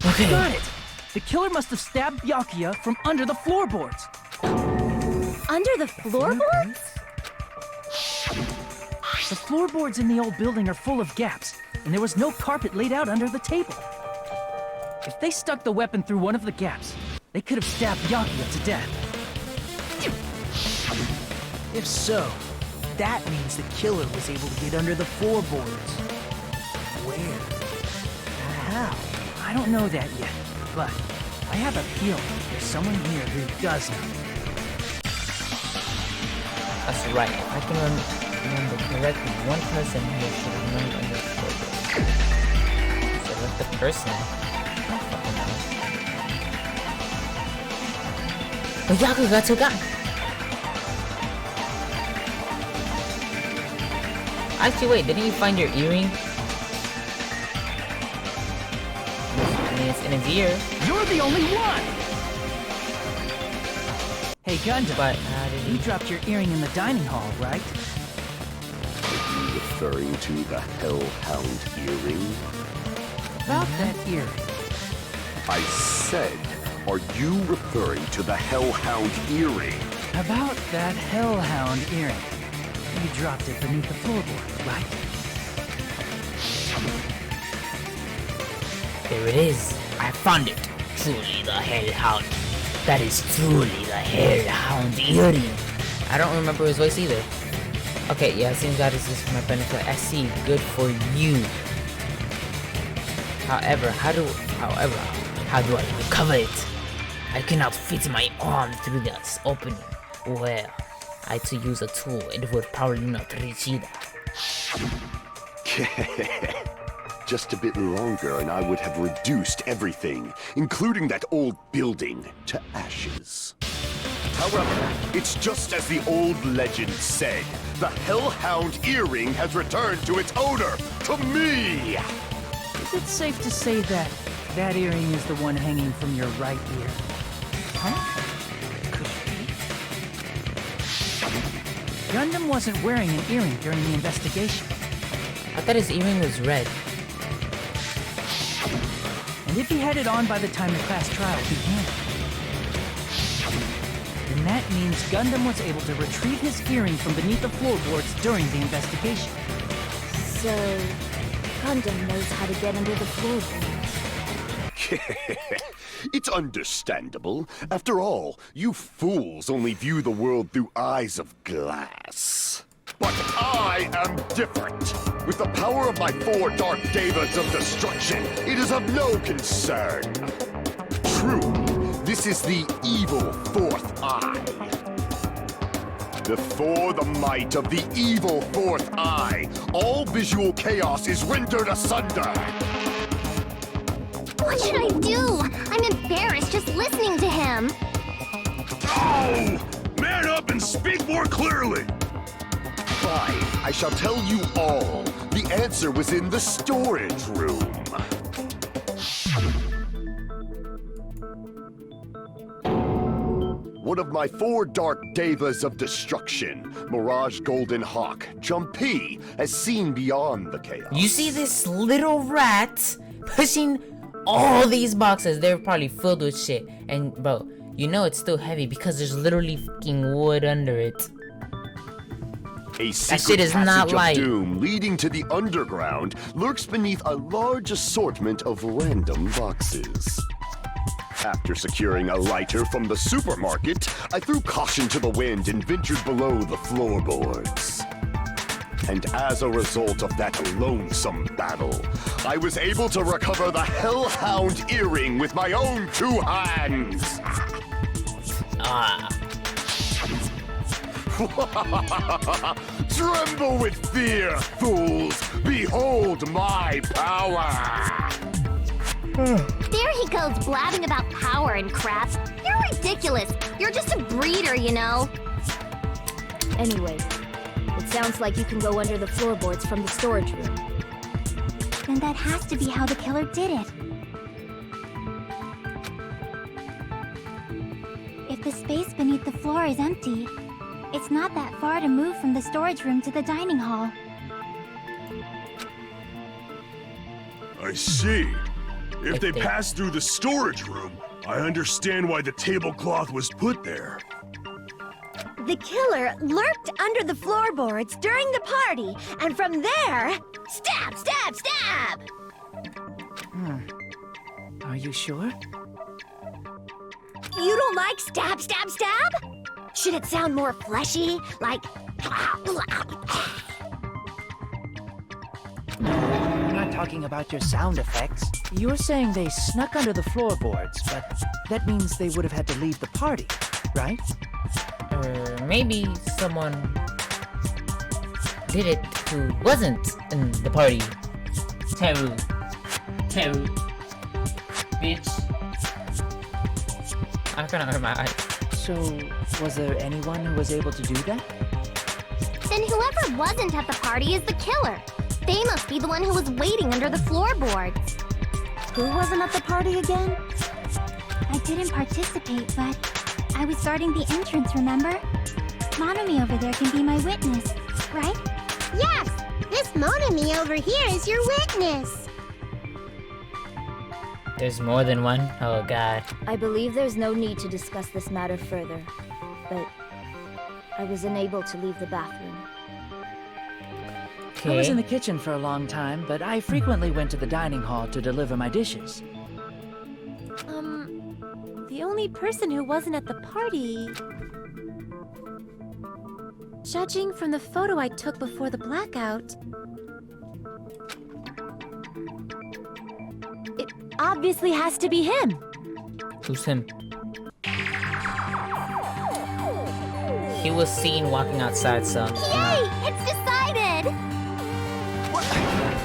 S3: Okay.
S6: Got it! The killer must have stabbed Byakuya from under the floorboards.
S4: Under the floorboards?
S6: The floorboards in the old building are full of gaps, and there was no carpet laid out under the table. If they stuck the weapon through one of the gaps, they could have stabbed Byakuya to death.
S1: If so, that means the killer was able to get under the floorboards. Where? How?
S6: I don't know that yet, but I have a feeling there's someone here who does know.
S3: That's right. If I can remember correctly, one person here should have known under the floorboards. So let the person... But Yakuza took out. Actually, wait, didn't you find your earring? I mean, it's in his ear.
S6: You're the only one! Hey, Gundam,
S3: But
S6: you dropped your earring in the dining hall, right?
S8: Are you referring to the Hellhound earring?
S6: About that earring.
S8: I said, are you referring to the Hellhound earring?
S6: About that Hellhound earring. You dropped it beneath the floorboard, right?
S3: there it is. I found it. Truly the Hellhound. That is truly the hellhound earring. I don't remember his voice either. Okay, yeah, it seems that is just for my benefit. I see. Good for you. However, how do I recover it? I cannot fit my arm through this opening. Well, I had to use a tool. It would probably not reach either.
S8: Just a bit longer and I would have reduced everything, including that old building, to ashes. However, it's just as the old legend said. The Hellhound earring has returned to its owner, to me!
S6: Is it safe to say that that earring is the one hanging from your right ear? Huh? Could be. Gundam wasn't wearing an earring during the investigation.
S3: I thought his earring was red.
S6: And if he had it on by the time the class trial began, then that means Gundam was able to retrieve his earring from beneath the floorboards during the investigation.
S4: So, Gundam knows how to get under the floorboards.
S8: It's understandable. After all, you fools only view the world through eyes of glass. But I am different. With the power of my 4 dark devas of destruction, it is of no concern. True, this is the evil 4th eye. Before the might of the evil 4th eye, all visual chaos is rendered asunder.
S5: What should I do? I'm embarrassed just listening to him.
S8: Oh! Man up and speak more clearly! Fine, I shall tell you all. The answer was in the storage room. One of my 4 dark devas of destruction, Mirage Golden Hawk, Jumpy, has seen beyond the chaos.
S3: You see this little rat pushing all these boxes. They're probably filled with shit. And bro, you know it's still heavy because there's literally fucking wood under it.
S8: A
S3: that shit is not
S8: passage
S3: light.
S8: Of doom leading to the underground lurks beneath a large assortment of random boxes. After securing a lighter from the supermarket, I threw caution to the wind and ventured below the floorboards. And as a result of that lonesome battle, I was able to recover the Hellhound earring with my own 2 hands. Tremble with fear, fools! Behold my power!
S5: There he goes blabbing about power and crap. You're ridiculous. You're just a breeder, you know.
S4: Anyway, it sounds like you can go under the floorboards from the storage room.
S5: Then that has to be how the killer did it. If the space beneath the floor is empty, it's not that far to move from the storage room to the dining hall.
S8: I see. If they passed through the storage room, I understand why the tablecloth was put there.
S13: The killer lurked under the floorboards during the party, and from there, stab, stab, stab!
S6: Are you sure?
S13: You don't like stab, stab, stab? Should it sound more fleshy, like...
S9: I'm not talking about your sound effects.
S6: You were saying they snuck under the floorboards, but that means they would have had to leave the party, right?
S3: Maybe someone did it who wasn't in the party. Teru. Bitch. I cannot hurt my eyes.
S6: So, was there anyone who was able to do that?
S5: Then whoever wasn't at the party is the killer. They must be the one who was waiting under the floorboards.
S13: Who wasn't at the party again?
S5: I didn't participate, but I was guarding the entrance, remember? Monomi over there can be my witness, right?
S13: Yes! This Monomi over here is your witness!
S3: There's more than one? Oh god.
S4: I believe there's no need to discuss this matter further, but I was unable to leave the bathroom.
S6: I was in the kitchen for a long time, but I frequently went to the dining hall to deliver my dishes.
S14: The only person who wasn't at the party... Judging from the photo I took before the blackout... It obviously has to be him.
S3: Who's him? He was seen walking outside, so...
S13: Yay! It's decided!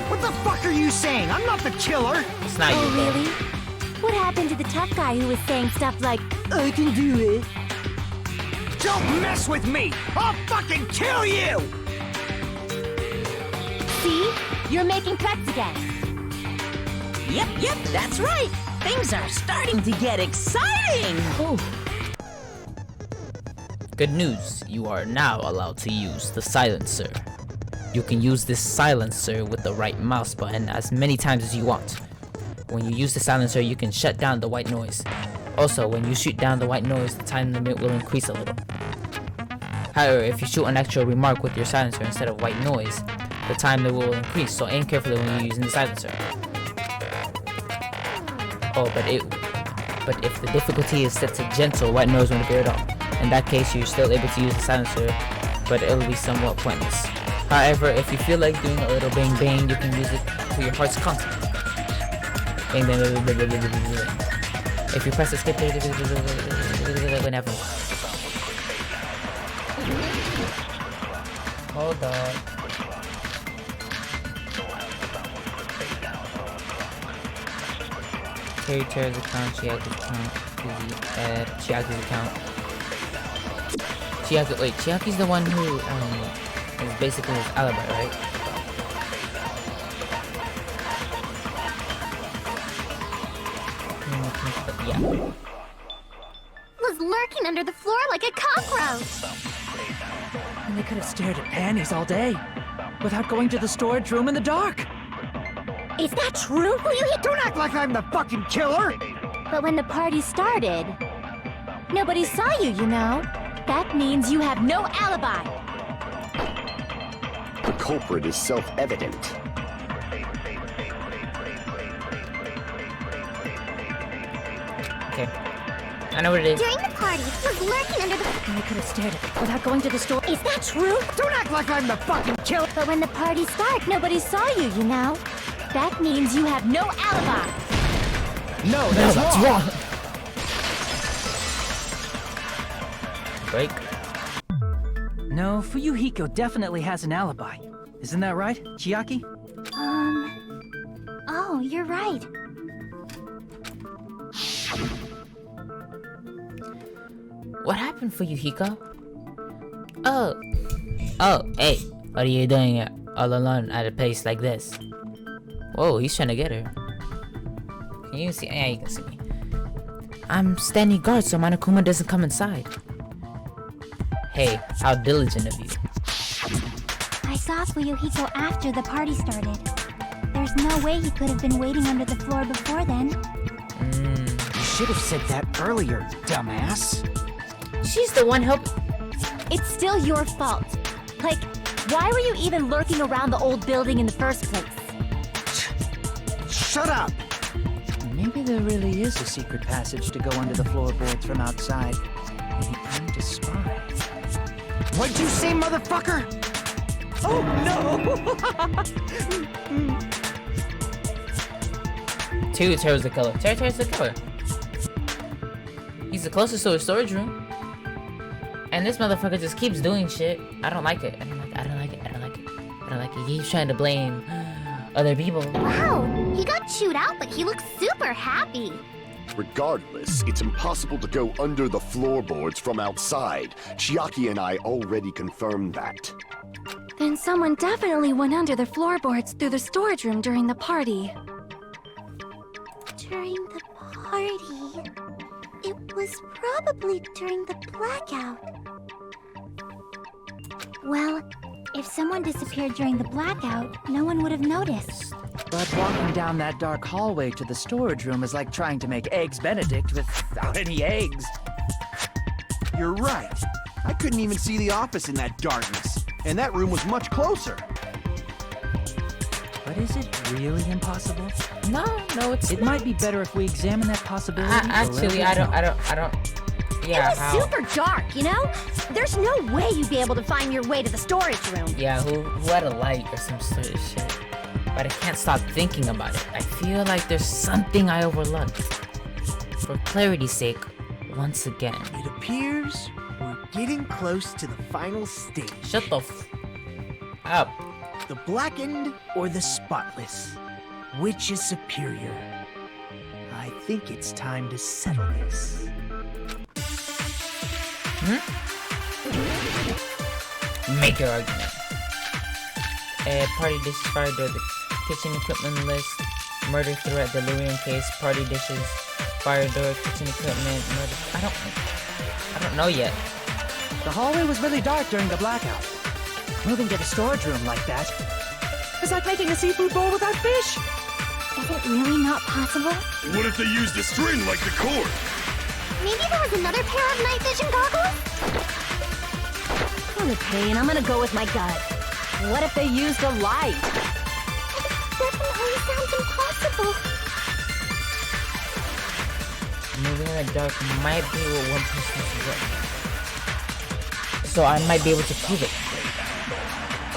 S9: What the fuck are you saying? I'm not the killer!
S3: It's not you,
S14: Oh,
S3: bro.
S14: really? What happened to the tough guy who was saying stuff like,
S9: I can do it. Don't mess with me! I'll fucking kill you!
S14: see? You're making threats again.
S15: Yep, that's right. Things are starting to get exciting.
S3: Ooh. Good news, you are now allowed to use the silencer. You can use this silencer with the right mouse button as many times as you want. When you use the silencer, you can shut down the white noise. Also, when you shoot down the white noise, the time limit will increase a little. However, if you shoot an actual remark with your silencer instead of white noise, the time limit will increase, so aim carefully when you're using the silencer. Oh, but if the difficulty is set to gentle, white noise won't appear at all. In that case, you're still able to use the silencer, but it'll be somewhat pointless. However, if you feel like doing a little bang bang, you can use it to your heart's content. Bang bang bang bang bang bang bang bang. If you press escape, whenever. Hold on. Terry's account, Chiaki's account, Chiaki's account. Chiaki's the one who is basically his alibi, right? Yeah.
S13: Was lurking under the floor like a cockroach.
S6: And they could have stared at panties all day without going to the storage room in the dark.
S13: Is that true?
S9: Don't act like I'm the fucking killer!
S14: But when the party started, nobody saw you, you know. That means you have no alibi.
S8: The culprit is self-evident.
S3: Okay. I know what it is.
S13: During the party, was lurking under the...
S14: And they could have stared at it without going to the store.
S13: Is that true?
S9: Don't act like I'm the fucking killer!
S14: But when the party started, nobody saw you, you know. That means you have no alibi.
S9: No, that's wrong!
S3: Break.
S6: No, Fuyuhiko definitely has an alibi. Isn't that right, Chiaki?
S14: Oh, you're right.
S3: What happened for you, Hiko? Oh, hey, what are you doing all alone at a place like this? Whoa, he's trying to get her. Can you see? Yeah, you can see me. I'm standing guard so Monokuma doesn't come inside. Hey, how diligent of you.
S5: I saw Fuyuhiko after the party started. There's no way he could have been waiting under the floor before then.
S9: You should have said that earlier, dumbass.
S3: She's the one helping.
S14: It's still your fault. Like, why were you even lurking around the old building in the first place?
S9: Shut up!
S6: Maybe there really is a secret passage to go under the floorboards from outside. And aim to spy.
S9: What'd you say, motherfucker?
S7: Oh no!
S3: Terry's the killer. Terry's the killer. He's the closest to a storage room. And this motherfucker just keeps doing shit. I don't like it. I don't like it. He keeps trying to blame other people.
S13: Wow, he got chewed out, but he looks super happy.
S8: Regardless, it's impossible to go under the floorboards from outside. Chiaki and I already confirmed that.
S14: Then someone definitely went under the floorboards through the storage room during the party.
S5: During the party... It was probably during the blackout. Well, if someone disappeared during the blackout, no one would have noticed.
S6: But walking down that dark hallway to the storage room is like trying to make Eggs Benedict without any eggs.
S12: You're right. I couldn't even see the office in that darkness. And that room was much closer.
S6: But is it really impossible?
S3: No, it's
S6: It might be better if we examine that possibility.
S3: actually, I don't. Yeah,
S13: It was
S3: how?
S13: super dark, you know? There's no way you'd be able to find your way to the storage room.
S3: Yeah, who had a light or some sort of shit. But I can't stop thinking about it. I feel like there's something I overlooked. For clarity's sake, once again.
S1: It appears we're getting close to the final stage.
S3: Shut the up.
S1: The blackened or the spotless? Which is superior? I think it's time to settle this.
S3: Make your argument. Party dishes, fire door, the kitchen equipment list, murder threat, delirium case, party dishes, fire door, kitchen equipment, murder. I don't know yet.
S9: The hallway was really dark during the blackout. Moving to the storage room like that.
S7: It's like making a seafood bowl without fish.
S5: Is it really not possible?
S8: What if they used a string like the cord?
S5: Maybe there was another pair of night vision goggles?
S13: What a pain. I'm gonna go with my gut.
S15: What if they used a light?
S5: Definitely sounds impossible.
S3: Moving in the dark might be what one person can get. So I might be able to prove it.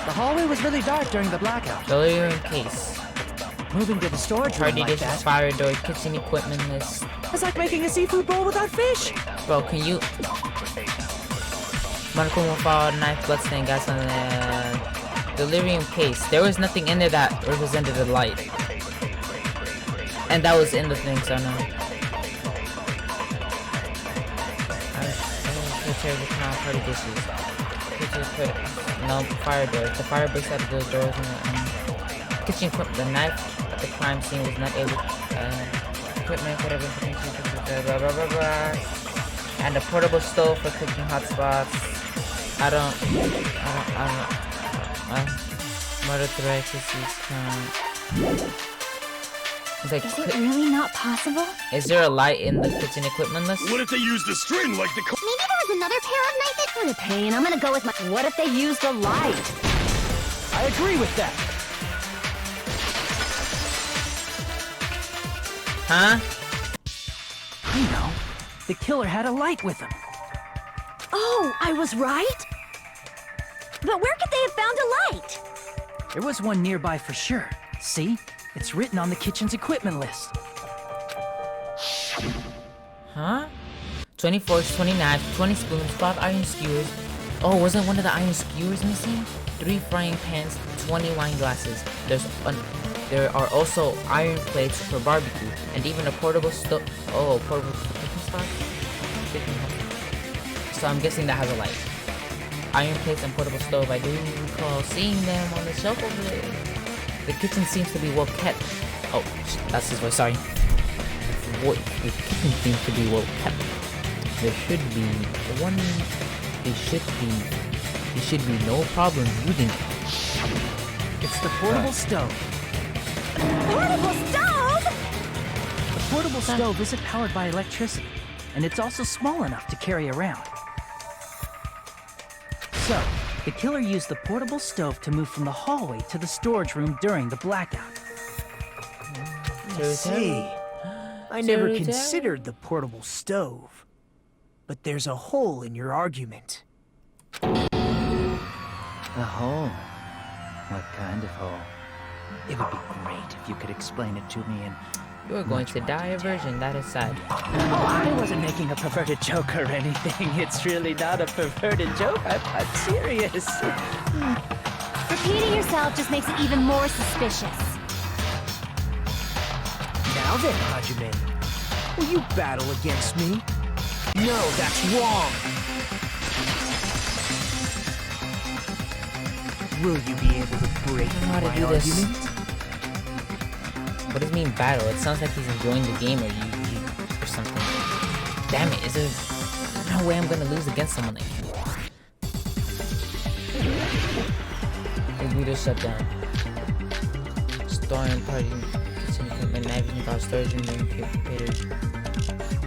S9: The hallway was really dark during the blackout.
S3: Delirium case.
S9: Moving to the storage room
S3: Party
S9: like
S3: dishes,
S9: that.
S3: fire door, kitchen equipment list.
S7: It's like making a seafood bowl without fish.
S3: Bro, can you... Monochrome fall, knife, bloodstain, gas on the... Delirium case. There was nothing in there that represented a light. And that was in the thing, so no. Party dishes. No, fire doors. The fire breaks out of those doors and the kitchen equipment. The knife at the crime scene was not able equipment, whatever. Blah, blah, blah, blah. And a portable stove for cooking hot spots. Murder threat,
S5: Is it really not possible?
S3: Is there a light in the kitchen equipment list?
S8: What if they used a string like the cord?
S5: Maybe there was another pair of night vision.
S13: What a pain. I'm gonna go with my...
S15: What if they used a light?
S6: I agree with that.
S3: Huh?
S6: You know, the killer had a light with him.
S13: Oh, I was right? But where could they have found a light?
S6: There was one nearby for sure. See? It's written on the kitchen's equipment list.
S3: Huh? 20 forks, 20 knives, 20 spoons, 5 iron skewers. Oh, wasn't one of the iron skewers missing? 3 frying pans, 20 wine glasses. There are also iron plates for barbecue, and even a portable stove. Oh, portable cooking spot? So I'm guessing that has a light. Iron plates and portable stove. I do recall seeing them on the shelf over there. The kitchen seems to be well kept. Oh, that's his voice, sorry. The kitchen seems to be well kept. There should be no problem using it.
S6: It's the portable stove.
S13: Portable stove?
S6: The portable stove isn't powered by electricity, and it's also small enough to carry around. So, the killer used the portable stove to move from the hallway to the storage room during the blackout.
S1: I see. I never considered the portable stove. But there's a hole in your argument.
S2: A hole? What kind of hole? It would be great if you could explain it to me in...
S3: You're going to die a virgin, that is sad.
S6: Oh, I wasn't making a perverted joke or anything. It's really not a perverted joke. I'm serious.
S5: Repeating yourself just makes it even more suspicious.
S1: Now then, Hajime, will you battle against me? No, that's wrong! Will you be able to break my argument?
S3: What does it mean battle? It sounds like he's enjoying the game or something. Damn it, is there no way I'm gonna lose against someone like you? Computer shut down. Storing party kitchen equipment, navigating our storage room and prepared.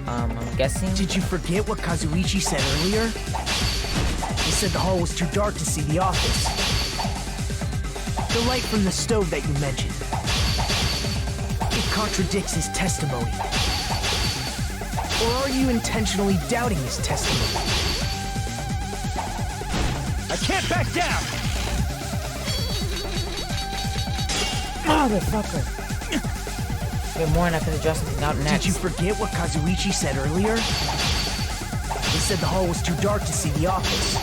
S3: I'm guessing.
S1: Did you forget what Kazuichi said earlier? He said the hall was too dark to see the office. The light from the stove that you mentioned. It contradicts his testimony. Or are you intentionally doubting his testimony?
S6: I can't back down!
S3: Motherfucker. Good morning, I could have dressed something out next.
S1: Did you forget what Kazuichi said earlier? He said the hall was too dark to see the office.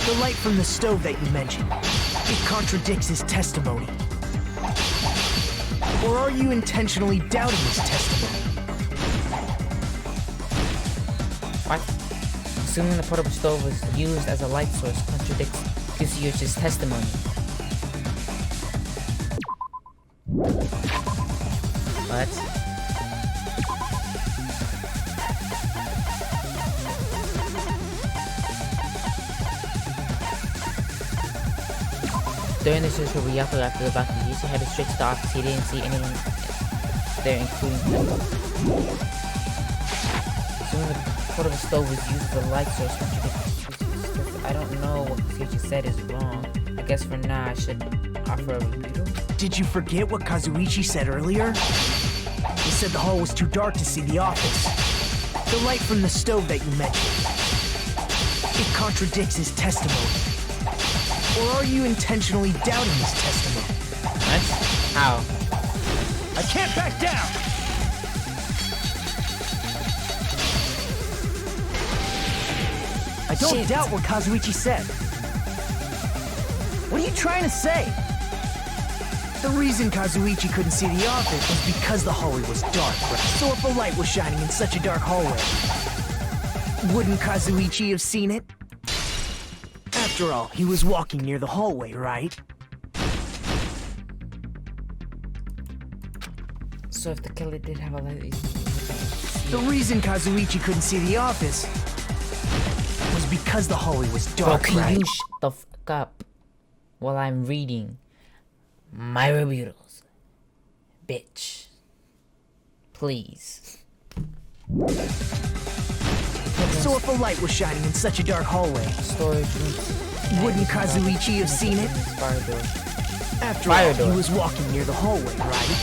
S1: The light from the stove that you mentioned. It contradicts his testimony. Or are you intentionally doubting his testimony?
S3: What? Assuming the portable stove was used as a light source contradicts Kusuyo's testimony. What? During the search for Ryako after the Baki, Yusa headed straight to the office. He didn't see anyone there, including him. Assuming the portable stove was used as a light source, I don't know what Kusuyoshi said is wrong. I guess for now I should offer a rebuttal.
S1: Did you forget what Kazuichi said earlier? He said the hall was too dark to see the office. The light from the stove that you mentioned. It contradicts his testimony. Or are you intentionally doubting his testimony?
S3: What? How?
S6: I can't back down! I don't doubt what Kazuichi said. What are you trying to say?
S1: The reason Kazuichi couldn't see the office was because the hallway was dark, right? So if a light was shining in such a dark hallway, wouldn't Kazuichi have seen it? After all, he was walking near the hallway, right?
S3: So if the killer did have a light...
S1: The reason Kazuichi couldn't see the office was because the hallway was dark,
S3: Bro, can
S1: right?
S3: you shut the fuck up while I'm reading my rebuttals? Bitch. Please.
S1: So if a light was shining in such a dark hallway,
S3: storage room,
S1: wouldn't Kazuichi have seen it?
S3: Fire door.
S1: After all, he was walking near the hallway, right?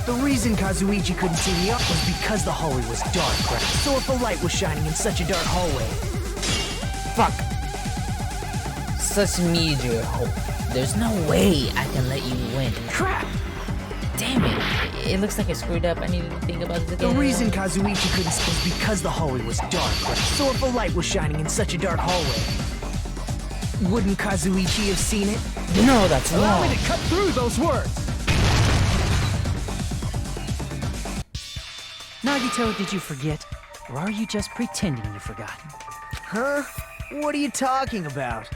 S1: The reason Kazuichi couldn't see the office was because the hallway was dark, right? So if a light was shining in such a dark hallway...
S3: Fuck. Such major hope. There's no way I can let you win.
S1: Crap!
S3: Damn it. It looks like I screwed up. I needed to think about this again.
S1: The reason Kazuichi couldn't see was because the hallway was dark, right? So if a light was shining in such a dark hallway, wouldn't Kazuichi have seen it?
S3: No, that's wrong.
S6: Allow me to cut through those words! Nagito, did you forget? Or are you just pretending you forgot?
S1: Huh? What are you talking about?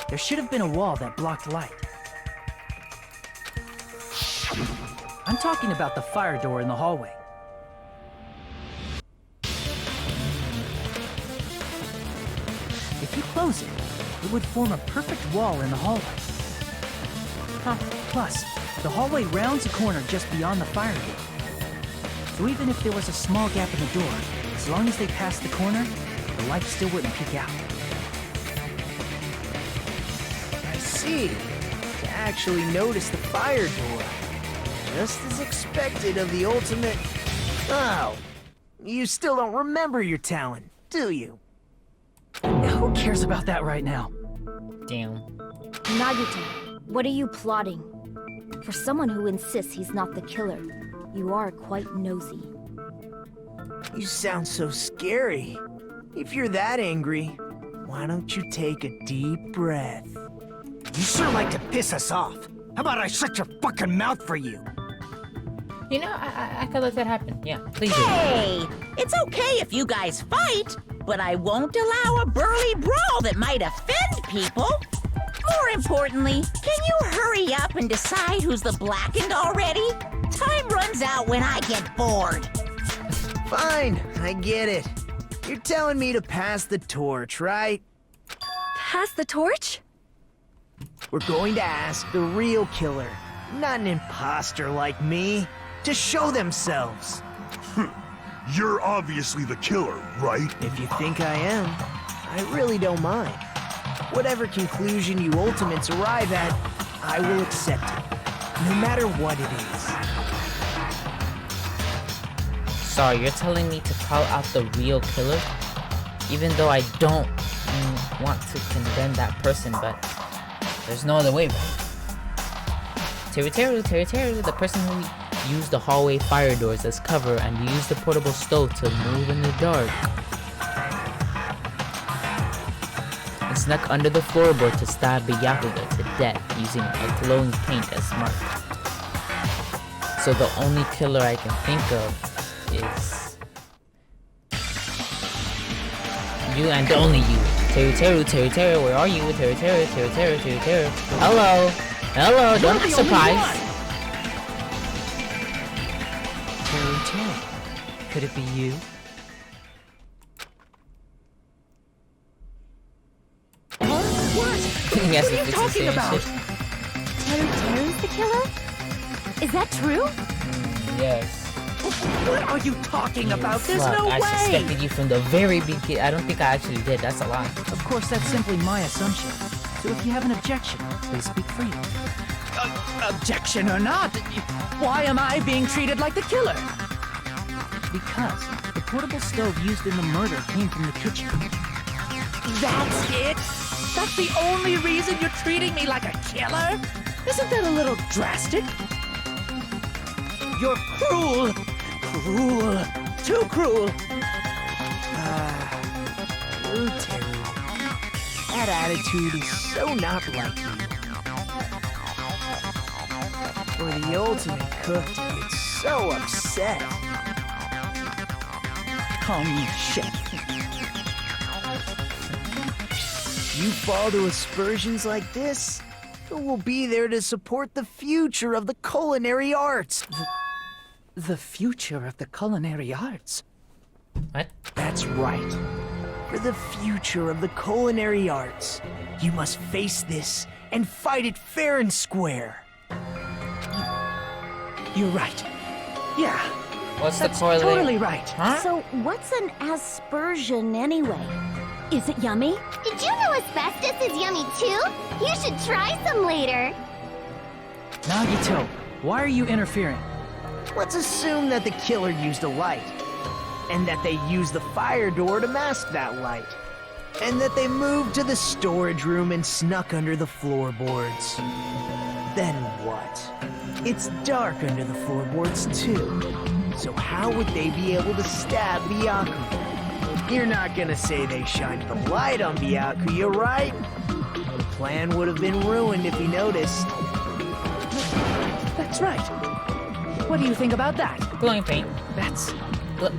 S6: There should have been a wall that blocked light. I'm talking about the fire door in the hallway. If you close it, it would form a perfect wall in the hallway. Plus, the hallway rounds a corner just beyond the fire door. So even if there was a small gap in the door, as long as they passed the corner, the light still wouldn't peek out.
S1: I see. To actually notice the fire door. Just as expected of the ultimate... Oh, you still don't remember your talent, do you?
S6: Who cares about that right now?
S3: Damn.
S4: Nagito, what are you plotting? For someone who insists he's not the killer, you are quite nosy.
S1: You sound so scary. If you're that angry, why don't you take a deep breath?
S9: You sure like to piss us off. How about I shut your fucking mouth for you?
S3: You know, I could let that happen. Yeah, please do.
S15: Hey, it's okay if you guys fight, but I won't allow a burly brawl that might offend people. More importantly, can you hurry up and decide who's the blackened already? Time runs out when I get bored.
S1: Fine, I get it. You're telling me to pass the torch, right?
S4: Pass the torch?
S1: We're going to ask the real killer, not an imposter like me, to show themselves.
S8: You're obviously the killer, right?
S1: If you think I am, I really don't mind. Whatever conclusion you ultimates arrive at, I will accept it, no matter what it is.
S3: Sorry, you're telling me to call out the real killer? Even though I don't want to condemn that person, but there's no other way, right? Teru, the person who used the hallway fire doors as cover and used the portable stove to move in the dark. And snuck under the floorboard to stab Byakuya to death using a glowing paint as mark. So the only killer I can think of is you and only you. Teru, where are you? Teru. Hello, don't be surprised.
S6: Teru, could it be you?
S3: Yes,
S6: What are you talking about?
S14: Teru's the killer? Is that true?
S3: Yes.
S6: What are you talking about? There's
S3: Fuck,
S6: no way!
S3: I suspected you from the very beginning. I don't think I actually did. That's a lie.
S6: Of course, that's simply my assumption. So if you have an objection, please speak freely. Objection or not, why am I being treated like the killer? Because the portable stove used in the murder came from the kitchen. That's it? That's the only reason you're treating me like a killer? Isn't that a little drastic? You're cruel! Cruel! Too cruel!
S1: Teru, that attitude is so not like you. For the ultimate cook to get so upset.
S6: Call me chef.
S1: You fall to aspersions like this, who will be there to support the future of the culinary arts?
S6: The future of the culinary arts?
S3: What?
S1: That's right. For the future of the culinary arts, you must face this and fight it fair and square.
S6: You're right. Yeah.
S3: What's
S6: That's
S3: the correlation?
S6: totally right.
S3: Huh?
S4: So, what's an aspersion anyway? Is it yummy?
S5: Did you know asbestos is yummy too? You should try some later.
S6: Nagito, why are you interfering?
S1: Let's assume that the killer used a light, and that they used the fire door to mask that light, and that they moved to the storage room and snuck under the floorboards. Then what? It's dark under the floorboards too, so how would they be able to stab Byakuya? You're not gonna say they shined the light on Byakuya, right? The plan would have been ruined if he noticed.
S6: That's right. What do you think about that?
S3: Glowing paint.
S6: That's...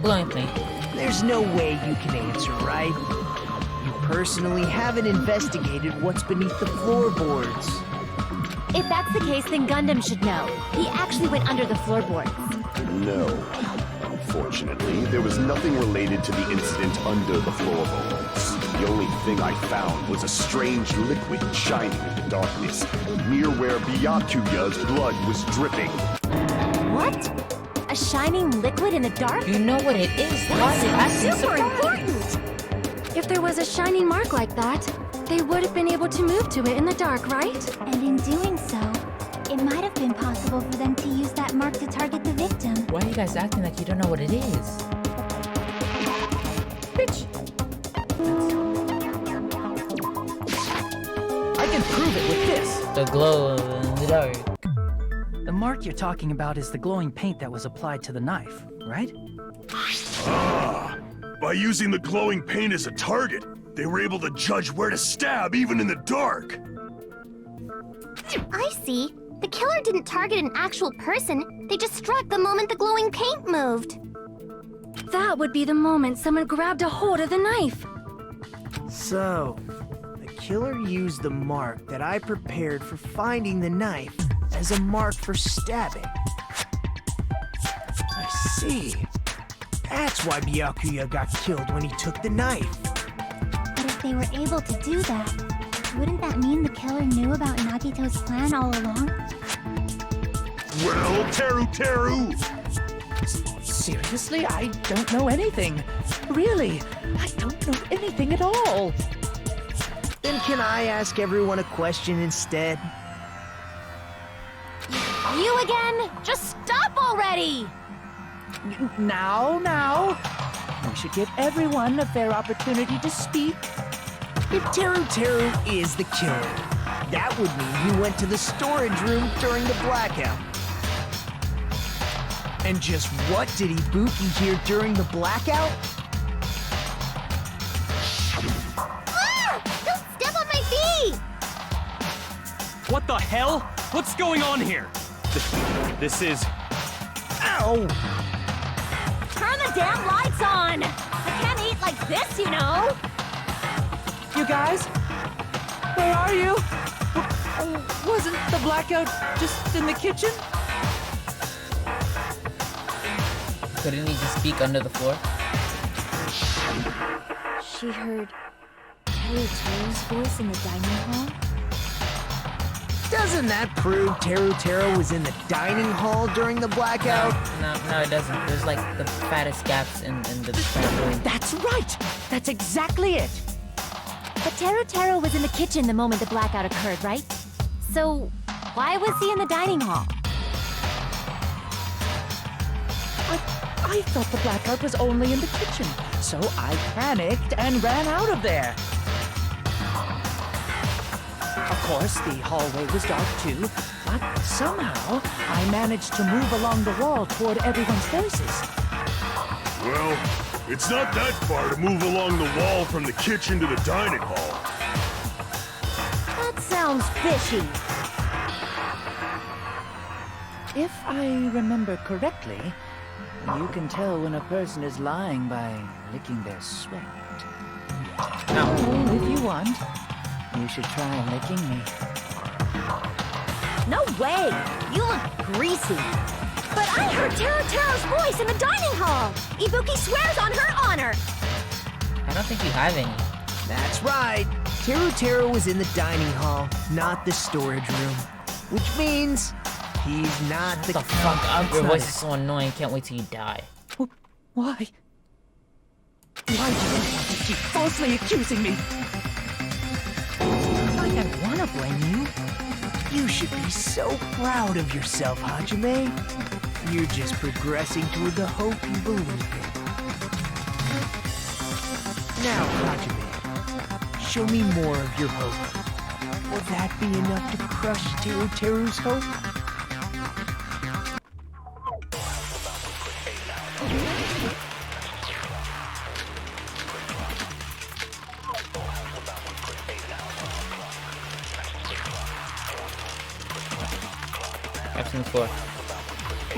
S3: Glowing paint.
S1: There's no way you can answer, right? You personally haven't investigated what's beneath the floorboards.
S14: If that's the case, then Gundam should know. He actually went under the floorboards.
S8: No. Unfortunately, there was nothing related to the incident under the floorboards. The only thing I found was a strange liquid shining in the darkness, near where Byakuya's blood was dripping.
S14: What? A shining liquid in the dark?
S3: You know what it is.
S14: That's super important! If there was a shining mark like that, they would have been able to move to it in the dark, right?
S5: And in doing so, it might have been possible for them to use that mark to target the victim.
S3: Why are you guys acting like you don't know what it is? Bitch.
S6: I can prove it with this!
S3: The glow in the dark.
S6: The mark you're talking about is the glowing paint that was applied to the knife, right?
S8: Ah! By using the glowing paint as a target, they were able to judge where to stab even in the dark.
S5: I see. The killer didn't target an actual person. They just struck the moment the glowing paint moved.
S14: That would be the moment someone grabbed a hold of the knife.
S1: So, the killer used the mark that I prepared for finding the knife as a mark for stabbing. I see. That's why Byakuya got killed when he took the knife.
S5: But if they were able to do that, wouldn't that mean the killer knew about Nagito's plan all along?
S8: Well, Teru!
S6: Seriously? I don't know anything. Really, I don't know anything at all.
S1: Then can I ask everyone a question instead?
S14: You again? Just stop already!
S6: Now. We should give everyone a fair opportunity to speak.
S1: If Teru Teru is the killer, that would mean he went to the storage room during the blackout. And just what did Ibuki hear during the blackout?
S13: Don't step on my feet!
S11: What the hell? What's going on here? This is...
S1: Ow!
S13: Turn the damn lights on! I can't eat like this, you know!
S7: You guys? Where are you? Wasn't the blackout just in the kitchen?
S3: Couldn't he just speak under the floor?
S4: She heard Teru Teru's voice in the dining hall?
S1: Doesn't that prove Teru Teru was in the dining hall during the blackout?
S3: No, it doesn't. There's like the fattest gaps in the room.
S6: That's right! That's exactly it!
S14: But Teru Teru was in the kitchen the moment the blackout occurred, right? So, why was he in the dining hall?
S6: I thought the blackout was only in the kitchen, so I panicked and ran out of there. Of course, the hallway was dark too, but somehow I managed to move along the wall toward everyone's voices.
S8: Well, it's not that far to move along the wall from the kitchen to the dining hall.
S13: That sounds fishy.
S6: If I remember correctly, you can tell when a person is lying by licking their sweat. Now, if you want, you should try licking me.
S13: No way! You look greasy. But I heard Teru Teru's voice in the dining hall! Ibuki swears on her honor!
S3: I don't think you have any.
S1: That's right. Teru Teru was in the dining hall, not the storage room. Which means he's not the
S3: What the fuck? Your voice is so annoying. Can't wait till you die.
S6: Why? Why do you want to keep falsely accusing me? I don't want to blame you.
S1: You should be so proud of yourself, Hajime. You're just progressing toward the hope you believe in. Now, Hajime, show me more of your hope. Will that be enough to crush Teru Teru's hope?
S3: Action 4.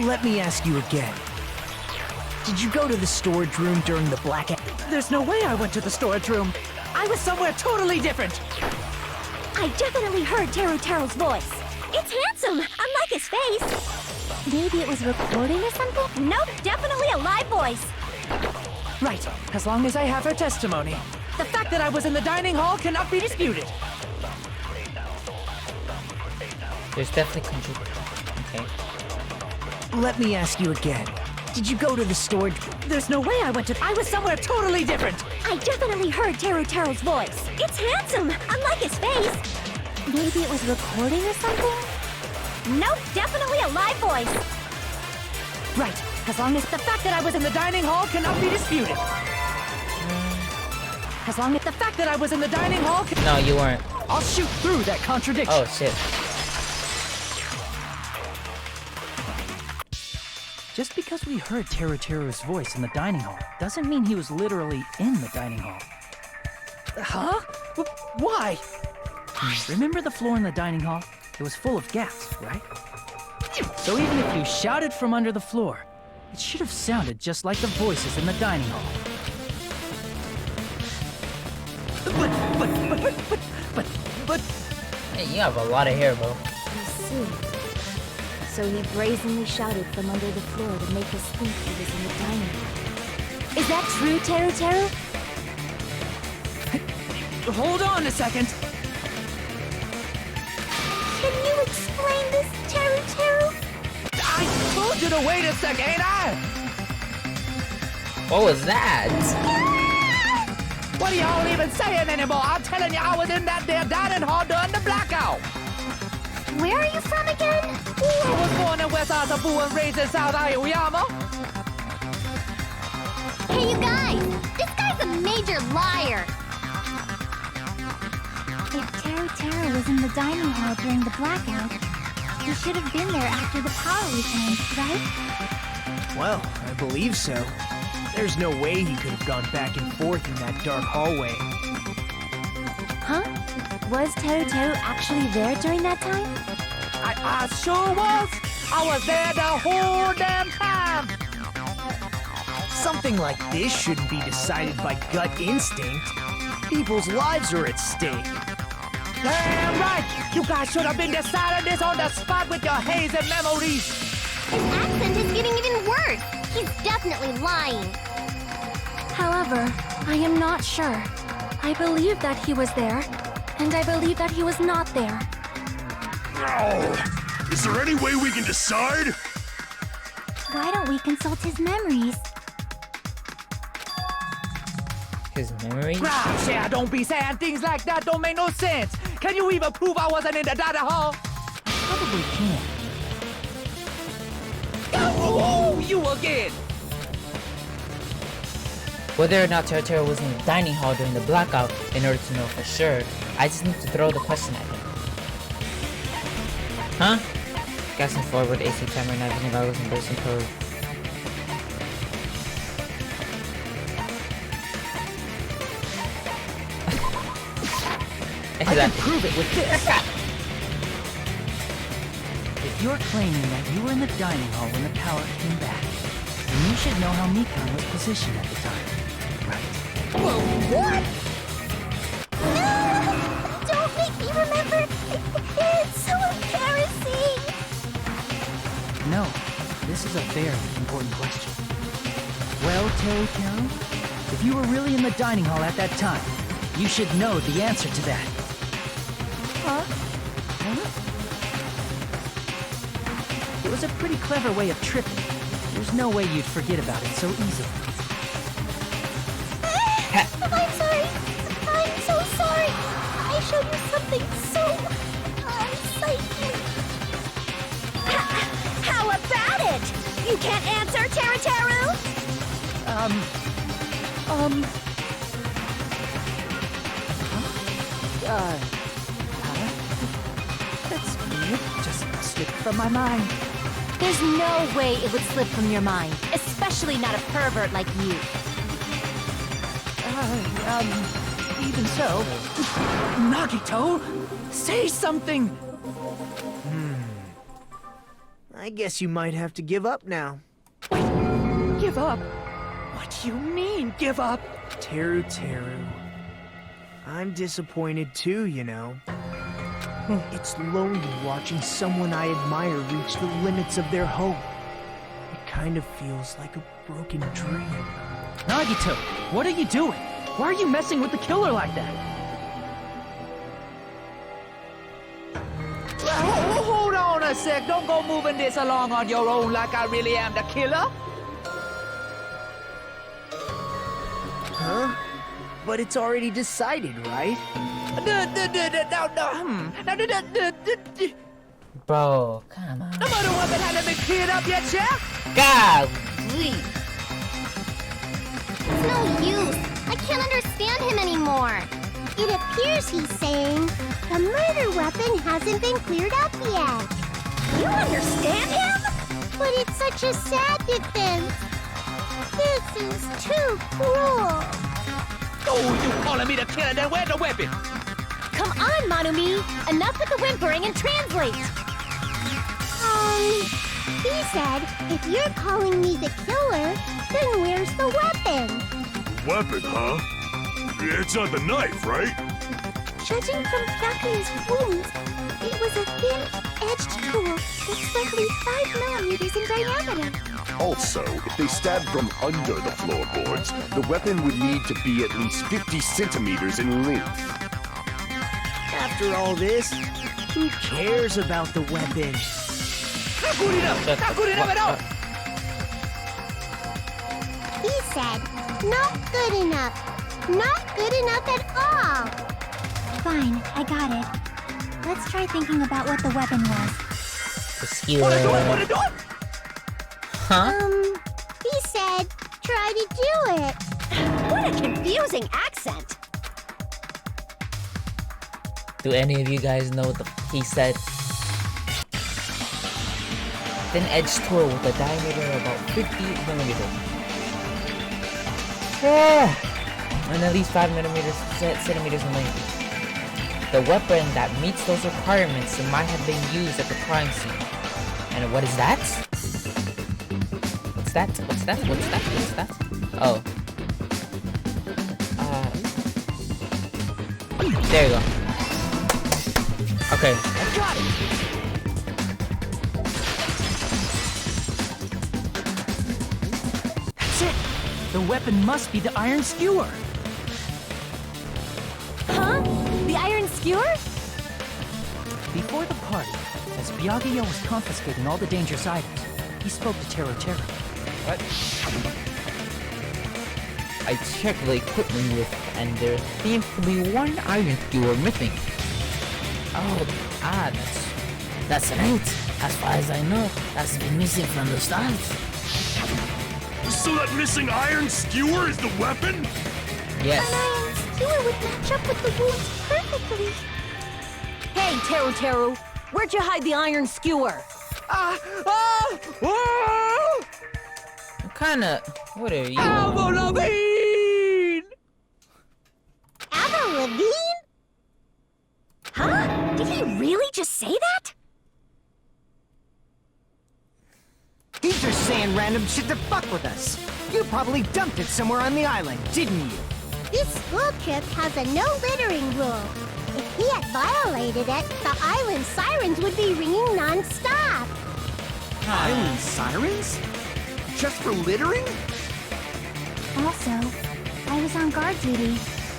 S1: Let me ask you again. Did you go to the storage room during the blackout?
S6: There's no way I went to the storage room. I was somewhere totally different.
S13: I definitely heard Teru Teru's voice. It's handsome, unlike his face.
S14: Maybe it was recording or something?
S13: Nope, definitely a live voice.
S6: Right, as long as I have her testimony. The fact that I was in the dining hall cannot be disputed.
S3: There's definitely control. Okay.
S1: Let me ask you again. Did you go to the storage?
S6: There's no way I went to. I was somewhere totally different.
S13: I definitely heard Teru Teru's voice. It's handsome, unlike his face.
S14: Maybe it was recording or something?
S13: Nope, definitely a live voice.
S6: Right, as long as the fact that I was in the dining hall cannot be disputed. As long as the fact that I was in the dining hall can...
S3: No, you weren't.
S6: I'll shoot through that contradiction.
S3: Oh, shit.
S6: Just because we heard Teru Teru's voice in the dining hall doesn't mean he was literally in the dining hall. Huh? Why? Remember the floor in the dining hall? It was full of gaps, right? So even if you shouted from under the floor, it should have sounded just like the voices in the dining hall. But...
S3: Hey, you have a lot of hair, bro.
S4: I see. So he brazenly shouted from under the floor to make us think he was in the dining room.
S14: Is that true, Teru Teru?
S6: Hold on a second.
S13: Can you explain this, Teru Teru?
S6: I told you to wait a second,
S3: What was that?
S7: What are y'all even saying anymore? I'm telling you, I was in that there dining hall during the blackout.
S5: Where are you from again?
S7: Ooh, I was born in West Azabu and raised in South Aoyama.
S5: Hey, you guys! This guy's a major liar! If Teru was in the dining hall during the blackout, he should have been there after the power returned, right?
S1: Well, I believe so. There's no way he could have gone back and forth in that dark hallway.
S4: Huh? Was Teru actually there during that time?
S7: I sure was. I was there the whole damn time.
S1: Something like this shouldn't be decided by gut instinct. People's lives are at stake.
S7: Damn right! You guys should have been deciding this on the spot with your hazy memories.
S5: His accent is getting even worse. He's definitely lying.
S14: However, I am not sure. I believe that he was there, and I believe that he was not there.
S8: Oh, is there any way we can decide?
S5: Why don't we consult his memories?
S3: His memories?
S7: Gosh, yeah, don't be saying things like that. Don't make no sense. Can you even prove I wasn't in the dining hall?
S6: Probably can't.
S7: Oh, you again!
S3: Whether or not Teru was in the dining hall during the blackout, in order to know for sure, I just need to throw the question at him. Huh? Guessing forward, AC timer, night vision goggles, and bursting code.
S6: I can prove it with this! If you're claiming that you were in the dining hall when the power came back, then you should know how Mikan was positioned at the time, right?
S5: Whoa, what? No! Don't make me remember! It's so embarrassing!
S6: No, this is a very important question. Well, Teru, if you were really in the dining hall at that time, you should know the answer to that.
S7: Huh?
S6: It was a pretty clever way of tripping. There's no way you'd forget about it so easily.
S5: I'm sorry. I'm so sorry. I showed you something so unsightly.
S13: How about it? You can't answer, Teru?
S6: That's weird. Just slipped from my mind.
S4: There's no way it would slip from your mind, especially not a pervert like you.
S6: Even so. Nagito, say something!
S1: I guess you might have to give up now.
S7: Give up? What do you mean, give up?
S1: Teru. I'm disappointed too, you know. It's lonely watching someone I admire reach the limits of their hope. It kind of feels like a broken dream.
S6: Nagito, what are you doing? Why are you messing with the killer like that?
S7: Hold on a sec. Don't go moving this along on your own like I really am the killer.
S1: Huh? But it's already decided, right?
S3: Bro, come on.
S7: The murder weapon hasn't been cleared up yet, yeah?
S3: Golly!
S5: It's no use. I can't understand him anymore. It appears he's saying the murder weapon hasn't been cleared up yet.
S13: You understand him?
S5: But it's such a sad defense. This is too cruel.
S7: Oh, you calling me the killer? Then where's the weapon?
S4: Come on, Manumi! Enough with the whimpering and translate!
S5: He said, if you're calling me the killer, then where's the weapon?
S8: Weapon, huh? It's not the knife, right?
S5: Judging from Byakuya's wounds, it was a thin-edged tool that's roughly 5 millimeters in diameter.
S8: Also, if they stabbed from under the floorboards, the weapon would need to be at least 50 centimeters in length.
S1: After all this, who cares about the weapon?
S7: Not good enough! Not good enough at all!
S5: He said, not good enough. Not good enough at all. Fine, I got it. Let's try thinking about what the weapon was.
S3: The skewer. Huh?
S5: He said, try to do it.
S13: What a confusing accent.
S3: Do any of you guys know what he said? Thin edge tool with a diameter of about 50 millimeters. And at least 5 centimeters in length. The weapon that meets those requirements might have been used at the crime scene. And what is that? What's that? What's that? What's that? What's that? Oh. There you go. Okay.
S6: I got it! That's it! The weapon must be the iron skewer!
S14: Huh? The iron skewer?
S6: Before the party, as Byakuya was confiscating all the dangerous items, he spoke to Teru Teru.
S3: What? I checked the equipment list and there seems to be one iron skewer missing. Oh, that's right. As far as I know, that's been missing from the start.
S8: So that missing iron skewer is the weapon?
S3: Yes.
S5: An iron skewer would match up with the wounds perfectly.
S14: Hey, Teru Teru, where'd you hide the iron skewer?
S3: Kinda. What are you?
S7: Avril Lavigne!
S13: Avril Lavigne? Huh? Did he really just say that?
S9: He's just saying random shit to fuck with us. You probably dumped it somewhere on the island, didn't you?
S5: This school trip has a no littering rule. If he had violated it, the island sirens would be ringing non-stop.
S12: Island sirens? Just for littering?
S5: Also, I was on guard duty,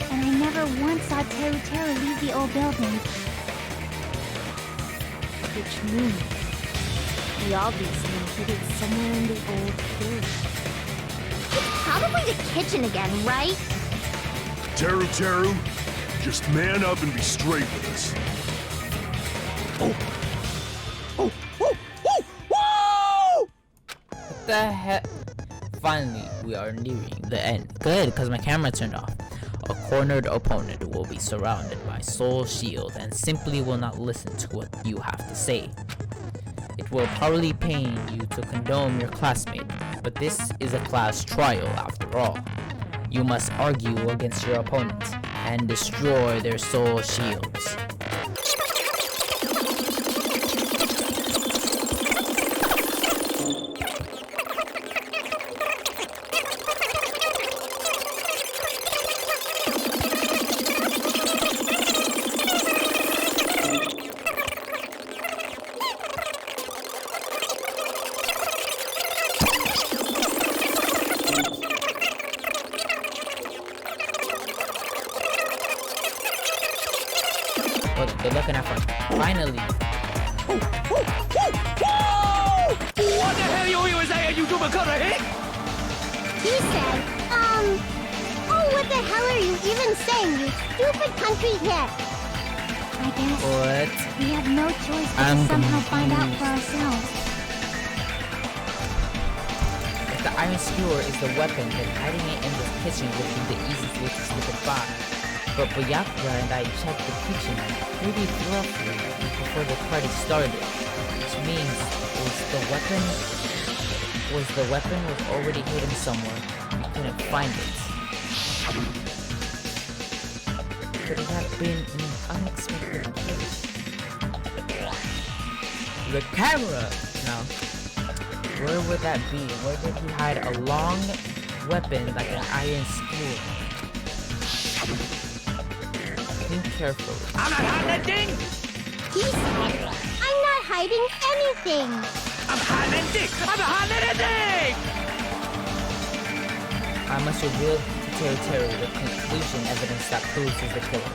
S5: and I never once saw Teru Teru leave the old building.
S4: Which means he obviously hid it somewhere in the old building.
S13: It's probably the kitchen again, right?
S8: Teru Teru, just man up and be straight with us.
S3: What the heck? Finally, we are nearing the end. Good, because my camera turned off. A cornered opponent will be surrounded by soul shield and simply will not listen to what you have to say. It will probably pain you to condone your classmate, but this is a class trial after all. You must argue against your opponent and destroy their soul shields. What they're looking at for. Finally.
S7: What the hell you even saying, you double cutter hick?
S5: He said, oh, what the hell are you even saying, you stupid country hick? I guess
S3: What?
S5: we have no choice but to somehow find out for ourselves.
S3: If the iron skewer is the weapon, then hiding it in the kitchen would be the easiest way to slip it by. But Byakuya and I checked the kitchen pretty thoroughly before the party started, which means the weapon was already hidden somewhere. We couldn't find it. Could it have been in an unexpected place? The camera! Now, where would that be? Where did he hide a long weapon like an iron skewer? Think carefully.
S7: I'm not hiding that thing!
S5: He said, I'm not hiding anything.
S7: I'm hiding that dick! I'm not hiding anything!
S3: I must reveal to Teru Teru the conclusion evidence that proves he's the killer.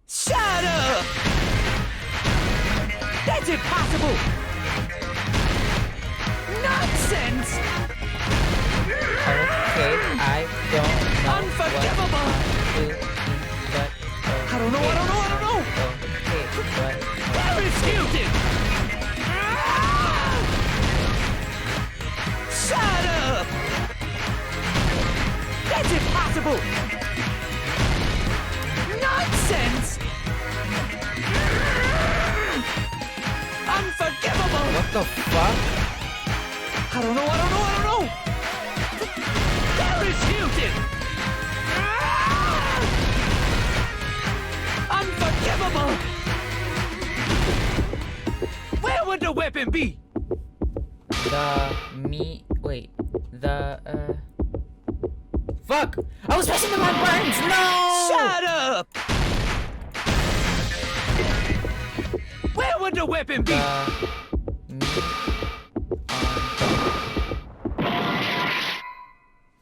S7: Shut up! That's impossible! No! I don't know. There is Hilton! Shut up! That's impossible! Nonsense! Unforgivable!
S3: What the fuck?
S7: I don't know. There is Hilton! Unforgivable! Where would the weapon be?
S3: Fuck! I was pressing the wrong buttons! No!
S7: Shut up! Where would the weapon be?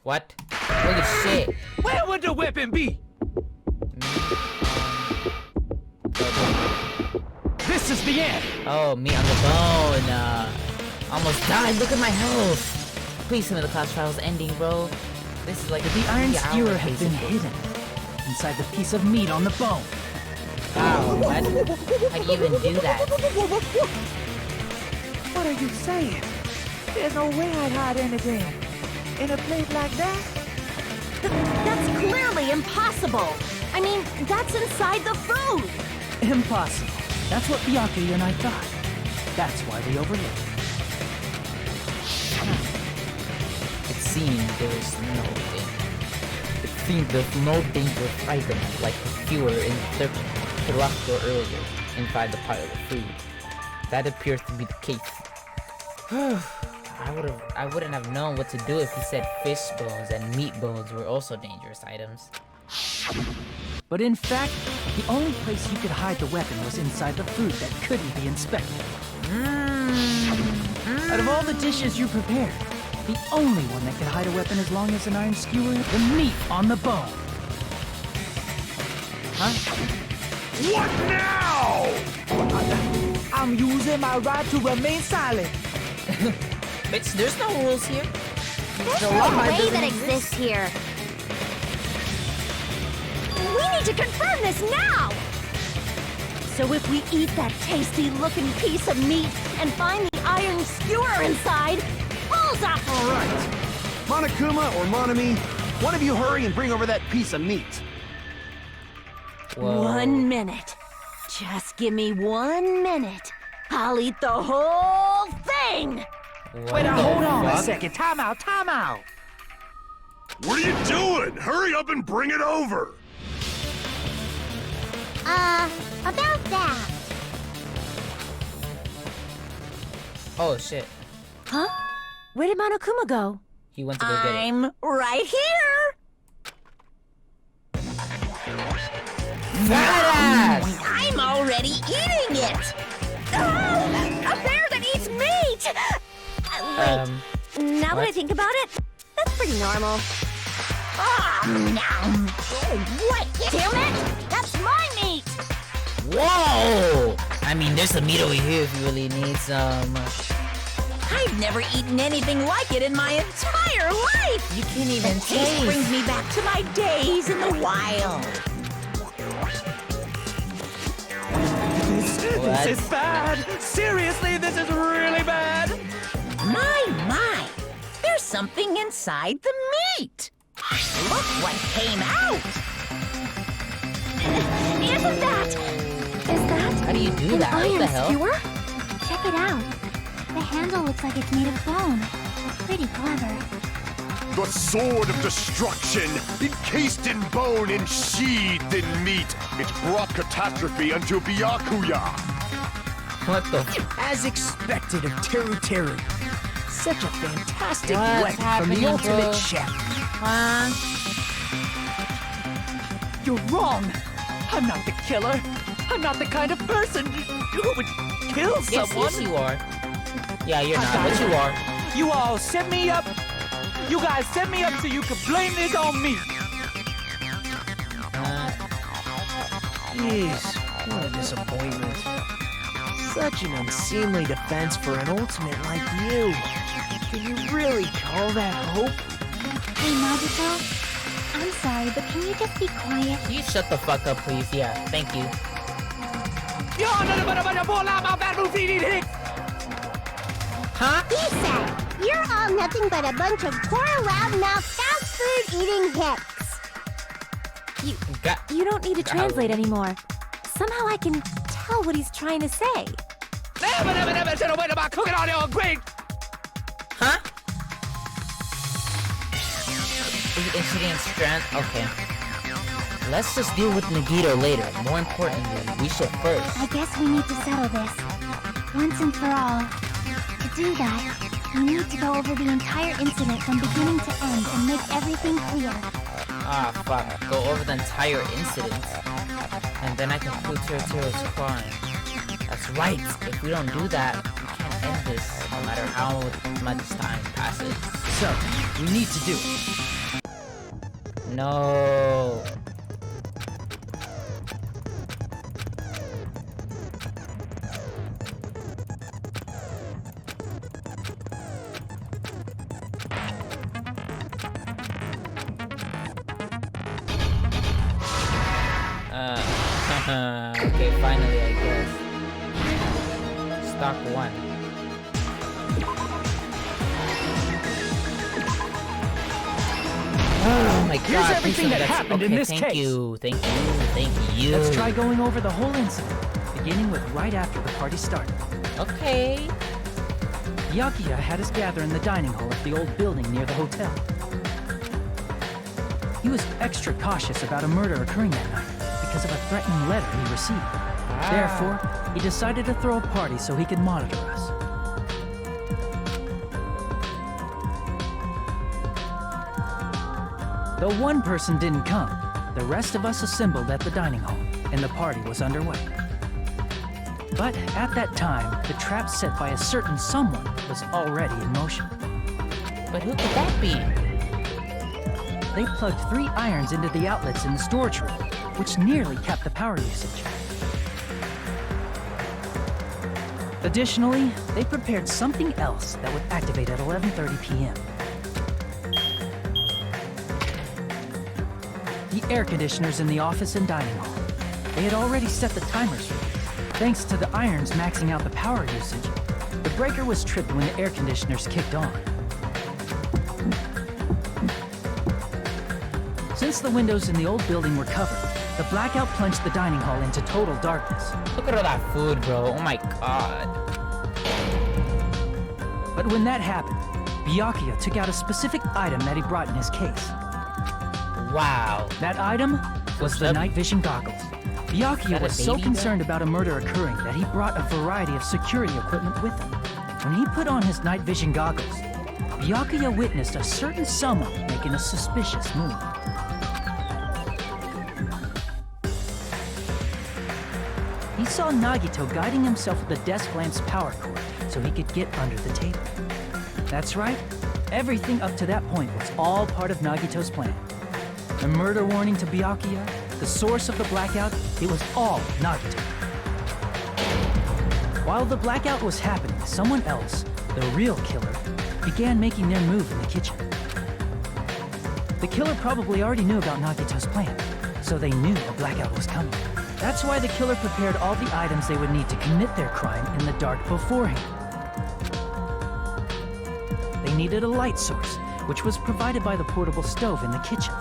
S3: What? Holy shit!
S7: Where would the weapon be? This is the end!
S3: Oh, me on the bone. Almost died. Look at my health. Please tell me the class trial's ending, bro. This is like
S6: The iron
S3: 3 hours,
S6: skewer had been
S3: basically.
S6: hidden inside the piece of meat on the bone.
S3: Wow, what? How do you even do that?
S7: What are you saying? There's no way I'd hide anything in a plate like that.
S13: That's clearly impossible. I mean, that's inside the food.
S6: Impossible. That's what Byakuya and I thought. That's why we overlooked it.
S3: It seemed there was no danger. It seemed there's no dangerous item like the skewer in the Terractor earlier inside the pile of food. That appears to be the case. I wouldn't have known what to do if he said fish bones and meat bones were also dangerous items.
S6: But in fact, the only place you could hide the weapon was inside the food that couldn't be inspected. Out of all the dishes you prepared, the only one that could hide a weapon as long as an iron skewer is the meat on the bone. Huh?
S8: What now?
S7: I'm using my right to remain silent.
S3: Bitch, there's no rules here.
S13: There's
S3: The
S13: no
S3: law
S13: way
S3: doesn't
S13: that
S3: exist.
S13: exists here. We need to confirm this now! So if we eat that tasty-looking piece of meat and find the iron skewer inside, all's up!
S12: All right. Monokuma or Monami, one of you hurry and bring over that piece of meat.
S3: Whoa.
S13: 1 minute. Just give me 1 minute. I'll eat the whole thing!
S7: Wait, now hold on a
S3: fuck?
S7: second. Time out.
S8: What are you doing? Hurry up and bring it over!
S5: About that.
S3: Oh shit.
S13: Huh? Where did Monokuma go?
S3: He went to go get it.
S13: I'm right here!
S3: Badass!
S15: I'm already eating it!
S13: Oh, a bear that eats meat! Wait, now that I think about it, that's pretty normal. What? Damn it! That's my meat!
S3: Whoa! I mean, there's some meat over here if you really need some.
S15: I've never eaten anything like it in my entire life!
S3: You can't even
S15: The taste brings me back to my days in the wild.
S7: This is bad. Seriously, this is really bad.
S15: My. There's something inside the meat. Look what came out.
S13: Isn't that?
S5: Is that
S3: How do you do
S5: an
S3: that? What
S5: iron
S3: the hell?
S5: skewer? Check it out. The handle looks like it's made of bone. Pretty clever.
S8: The sword of destruction, encased in bone and sheathed in meat. It brought catastrophe unto Byakuya.
S3: What the?
S1: As expected of Teru Teru. Such a fantastic
S3: What's
S1: weapon from
S3: happening,
S1: the ultimate
S3: bro?
S1: chef.
S7: You're wrong. I'm not the killer. I'm not the kind of person who would kill
S3: Yes,
S7: someone.
S3: yes, you are. Yeah, you're not, but you are.
S7: You all set me up. You guys set me up so you could blame this on me.
S1: Jeez, what a disappointment. Such an unseemly defense for an ultimate like you. Can you really call that hope?
S5: Hey, Nagito, I'm sorry, but can you just be quiet?
S3: Can you shut the fuck up, please? Yeah, thank you. Huh?
S13: He said, "You're all nothing but a bunch of poor, loudmouth, fast food eating hicks."
S14: You don't need to translate anymore. Somehow I can tell what he's trying to say.
S3: Huh? The incident strength? Okay. Let's just deal with Nagito later. More importantly, we should first.
S5: I guess we need to settle this. Once and for all. To do that, we need to go over the entire incident from beginning to end and make everything clear.
S3: Ah, fuck. Go over the entire incident. And then I can prove Terutero's crime. That's right. If we don't do that, we can't end this, no matter how much time passes.
S6: So, we need to do it.
S3: No. Okay, finally, I guess. Stock 1. Oh my god.
S6: Here's everything that happened in this
S3: case. Thank you.
S6: Let's try going over the whole incident, beginning with right after the party started.
S3: Okay.
S6: Byakuya had us gather in the dining hall of the old building near the hotel. He was extra cautious about a murder occurring that night because of a threatening letter he received. Therefore, he decided to throw a party so he could monitor us. Though one person didn't come, the rest of us assembled at the dining hall, and the party was underway. But at that time, the trap set by a certain someone was already in motion.
S3: But who could that be?
S6: They plugged 3 irons into the outlets in the storage room, which nearly capped the power usage. Additionally, they prepared something else that would activate at 11:30 p.m. The air conditioners in the office and dining hall. They had already set the timers for these. Thanks to the irons maxing out the power usage, the breaker was tripped when the air conditioners kicked on. Since the windows in the old building were covered, the blackout plunged the dining hall into total darkness.
S3: Look at all that food, bro. Oh my god.
S6: But when that happened, Byakuya took out a specific item that he brought in his case.
S3: Wow.
S6: That item was the night vision goggles. Byakuya was so concerned about a murder occurring that he brought a variety of security equipment with him. When he put on his night vision goggles, Byakuya witnessed a certain someone making a suspicious move. He saw Nagito guiding himself with the desk lamp's power cord so he could get under the table. That's right, everything up to that point was all part of Nagito's plan. The murder warning to Byakuya, the source of the blackout, it was all Nagito. While the blackout was happening, someone else, the real killer, began making their move in the kitchen. The killer probably already knew about Nagito's plan, so they knew a blackout was coming. That's why the killer prepared all the items they would need to commit their crime in the dark beforehand. They needed a light source, which was provided by the portable stove in the kitchen.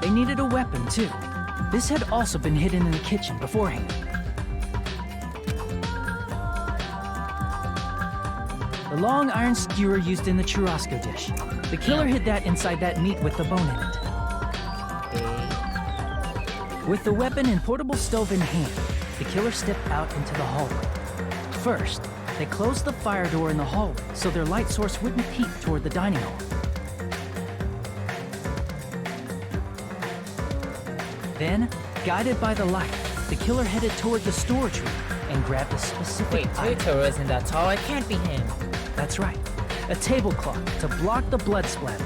S6: They needed a weapon, too. This had also been hidden in the kitchen beforehand. The long iron skewer used in the churrasco dish. The killer hid that inside that meat with the bone in it. With the weapon and portable stove in hand, the killer stepped out into the hallway. First, they closed the fire door in the hallway so their light source wouldn't peek toward the dining hall. Then, guided by the light, the killer headed toward the storage room and grabbed a specific item.
S3: Totoro isn't that tall. It can't be him.
S6: That's right. A tablecloth to block the blood splatter.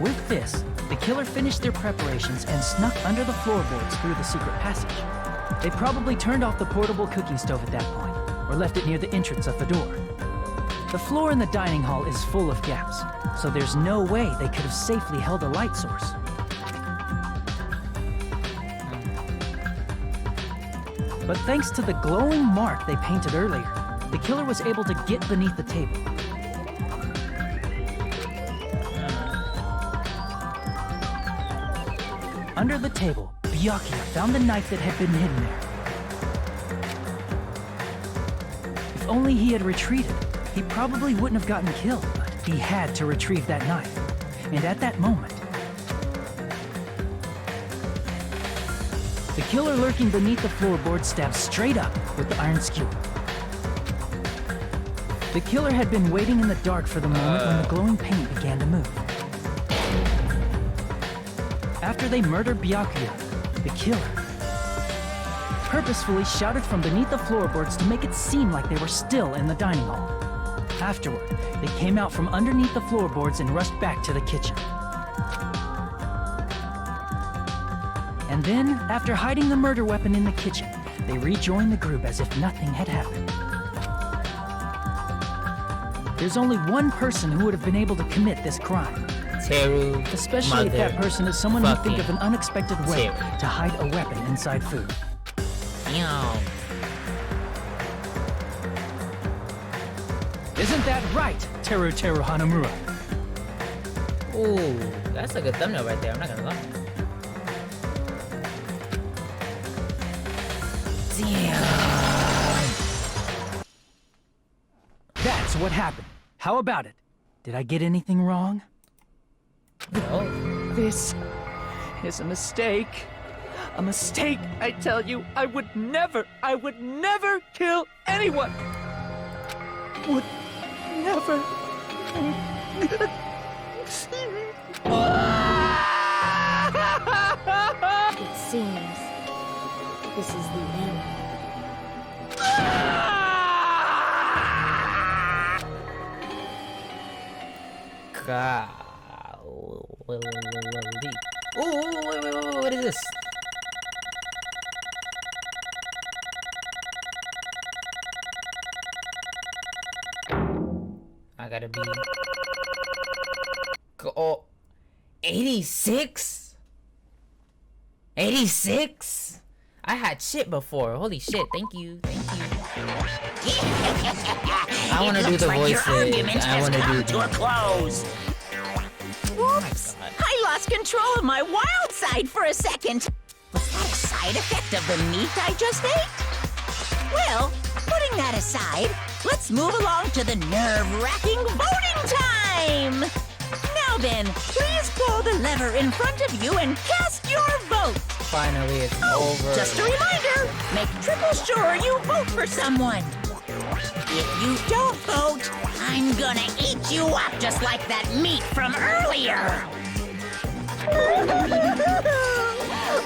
S6: With this, the killer finished their preparations and snuck under the floorboards through the secret passage. They probably turned off the portable cooking stove at that point, or left it near the entrance of the door. The floor in the dining hall is full of gaps, so there's no way they could have safely held a light source. But thanks to the glowing mark they painted earlier, the killer was able to get beneath the table. Under the table, Byakuya found the knife that had been hidden there. If only he had retreated, he probably wouldn't have gotten killed, but he had to retrieve that knife. And at that moment, the killer lurking beneath the floorboard stabbed straight up with the iron skewer. The killer had been waiting in the dark for the moment when the glowing paint began to move. After they murdered Byakuya, the killer purposefully shouted from beneath the floorboards to make it seem like they were still in the dining hall. Afterward, they came out from underneath the floorboards and rushed back to the kitchen. And then, after hiding the murder weapon in the kitchen, they rejoined the group as if nothing had happened. There's only one person who would have been able to commit this crime.
S3: Teru,
S6: especially if that person is someone who think of an unexpected way
S3: Teru.
S6: to hide a weapon inside food.
S3: Damn.
S6: Isn't that right, Teru Hanamura?
S3: Ooh, that's a good thumbnail right there, I'm not gonna lie. Damn.
S6: That's what happened. How about it? Did I get anything wrong?
S3: No.
S7: This is a mistake. A mistake, I tell you. I would never kill anyone. Would never.
S4: It seems this is the end.
S3: Ooh, wait, what is this? I gotta be... Oh, 86? 86? I had shit before. Holy shit, thank you. I wanna do the voices. I wanna do
S15: to a close. Whoops! I lost control of my wild side for a second. Was that a side effect of the meat I just ate? Well, putting that aside, let's move along to the nerve-wracking voting time! Now then, please pull the lever in front of you and cast your vote!
S3: Finally, it's over.
S15: Just a reminder, make triple sure you vote for someone. If you don't vote, I'm gonna eat you up just like that meat from earlier!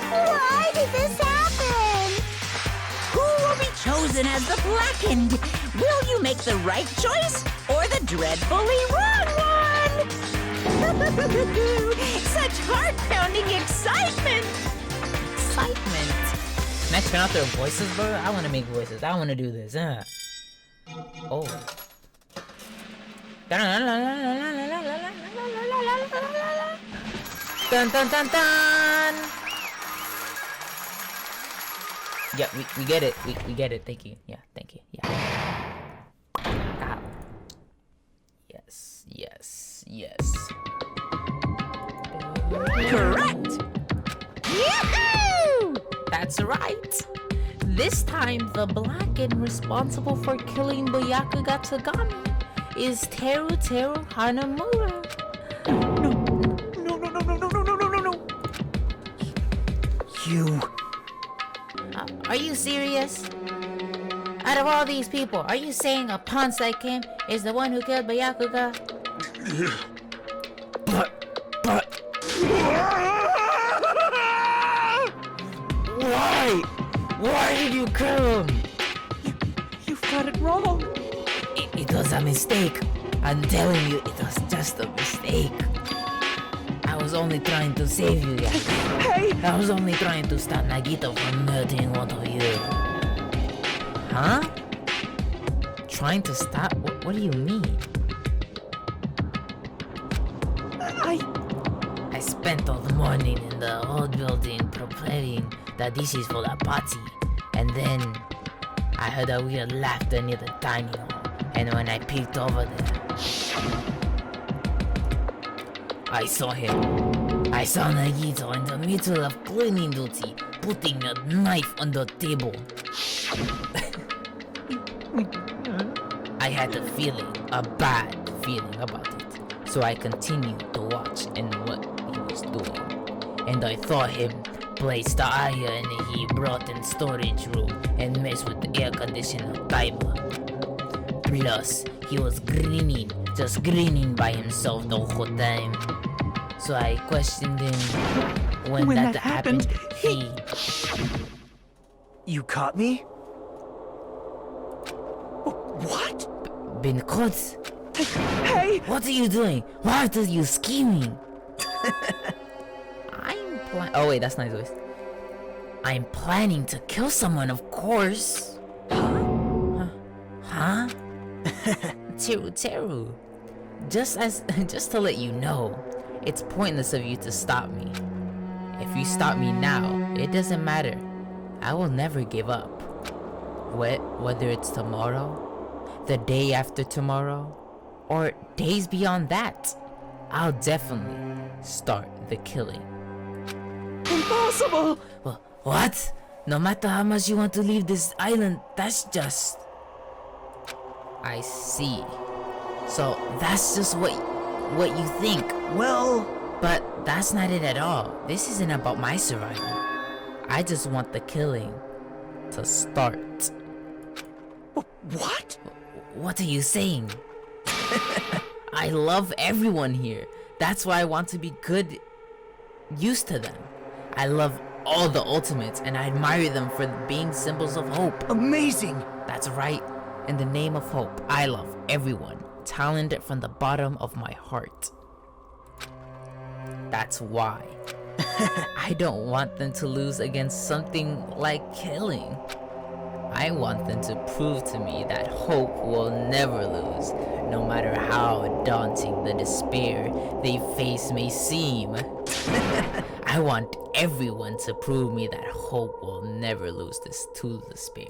S5: Why did this happen?
S15: Who will be chosen as the blackened? Will you make the right choice or the dreadfully wrong one? Such heart-pounding excitement!
S3: Can I turn out their voices, bro? I wanna make voices. I wanna do this, huh? Oh. Dun dun dun dun! Yeah, we get it. We get it. Thank you. Yeah, thank you. Yeah. Ow. Yes.
S15: Correct!
S3: Yahoo! That's right. This time, the blackened responsible for killing Byakuya Tagami is Teru Hanamura.
S7: No.
S6: You...
S3: Are you serious? Out of all these people, are you saying a ponce like him is the one who killed Byakuya? But... Why did you kill him?
S7: You've got it wrong.
S3: It was a mistake. I'm telling you, it was just a mistake. I was only trying to save you guys.
S7: Hey!
S3: I was only trying to stop Nagito from murdering one of you. Huh? Trying to stop? What What do you mean? I spent all the morning in the old building preparing the dishes for the party. And then I heard a weird laughter near the dining hall. And when I peeked over there, I saw him. I saw Nagito in the middle of cleaning duty, putting a knife on the table. I had a feeling, a bad feeling about it. So I continued to watch and what he was doing. And I thought him place the iron he brought in storage room and mess with the air conditioner timer. Plus, he was grinning, just grinning by himself the whole time. So I questioned him when that happened.
S1: You caught me? What?
S3: Been caught?
S1: Hey!
S3: What are you doing? Why are you scheming? Oh wait, that's not his voice. I'm planning to kill someone, of course. Huh? Teru. Just to let you know, it's pointless of you to stop me. If you stop me now, it doesn't matter. I will never give up. Whether it's tomorrow, the day after tomorrow, or days beyond that, I'll definitely start the killing.
S7: Impossible!
S3: What? No matter how much you want to leave this island, that's just... I see. So that's just what you think.
S1: Well...
S3: But that's not it at all. This isn't about my survival. I just want the killing to start.
S1: What?
S3: What are you saying? I love everyone here. That's why I want to be good used to them. I love all the ultimates and I admire them for being symbols of hope.
S1: Amazing!
S3: That's right. In the name of hope, I love everyone. Talented from the bottom of my heart. That's why. I don't want them to lose against something like killing. I want them to prove to me that hope will never lose, no matter how daunting the despair they face may seem. I want everyone to prove me that hope will never lose this to despair.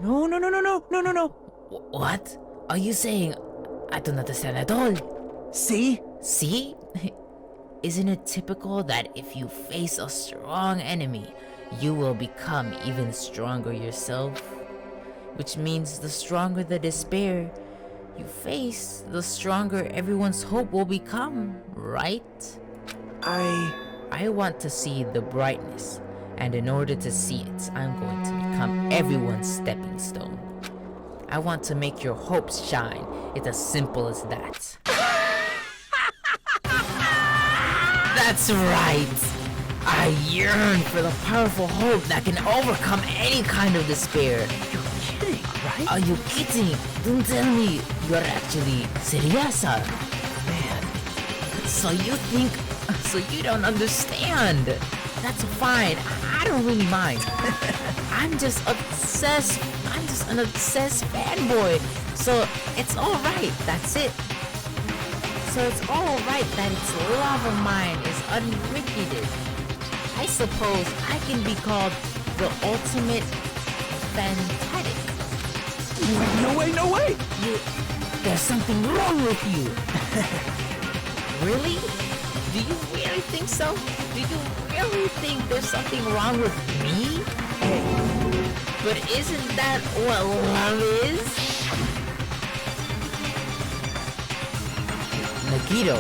S7: No.
S3: What? Are you saying I don't understand at all?
S1: See?
S3: See? Isn't it typical that if you face a strong enemy, you will become even stronger yourself? Which means the stronger the despair you face, the stronger everyone's hope will become, right? I want to see the brightness, and in order to see it, I'm going to become everyone's stepping stone. I want to make your hopes shine. It's as simple as that. That's right! I yearn for the powerful hope that can overcome any kind of despair.
S1: You're kidding, right?
S3: Are you kidding? Don't tell me you're actually serious, man. So you don't understand. That's fine. I don't really mind. I'm just obsessed. I'm just an obsessed fanboy. So it's alright. That's it. So it's alright that its love of mine is unrequited. I suppose I can be called the ultimate fanatic.
S1: No way!
S3: There's something wrong with you. Really? Do you really think so? Do you really think there's something wrong with me? But isn't that what love is? Nagito,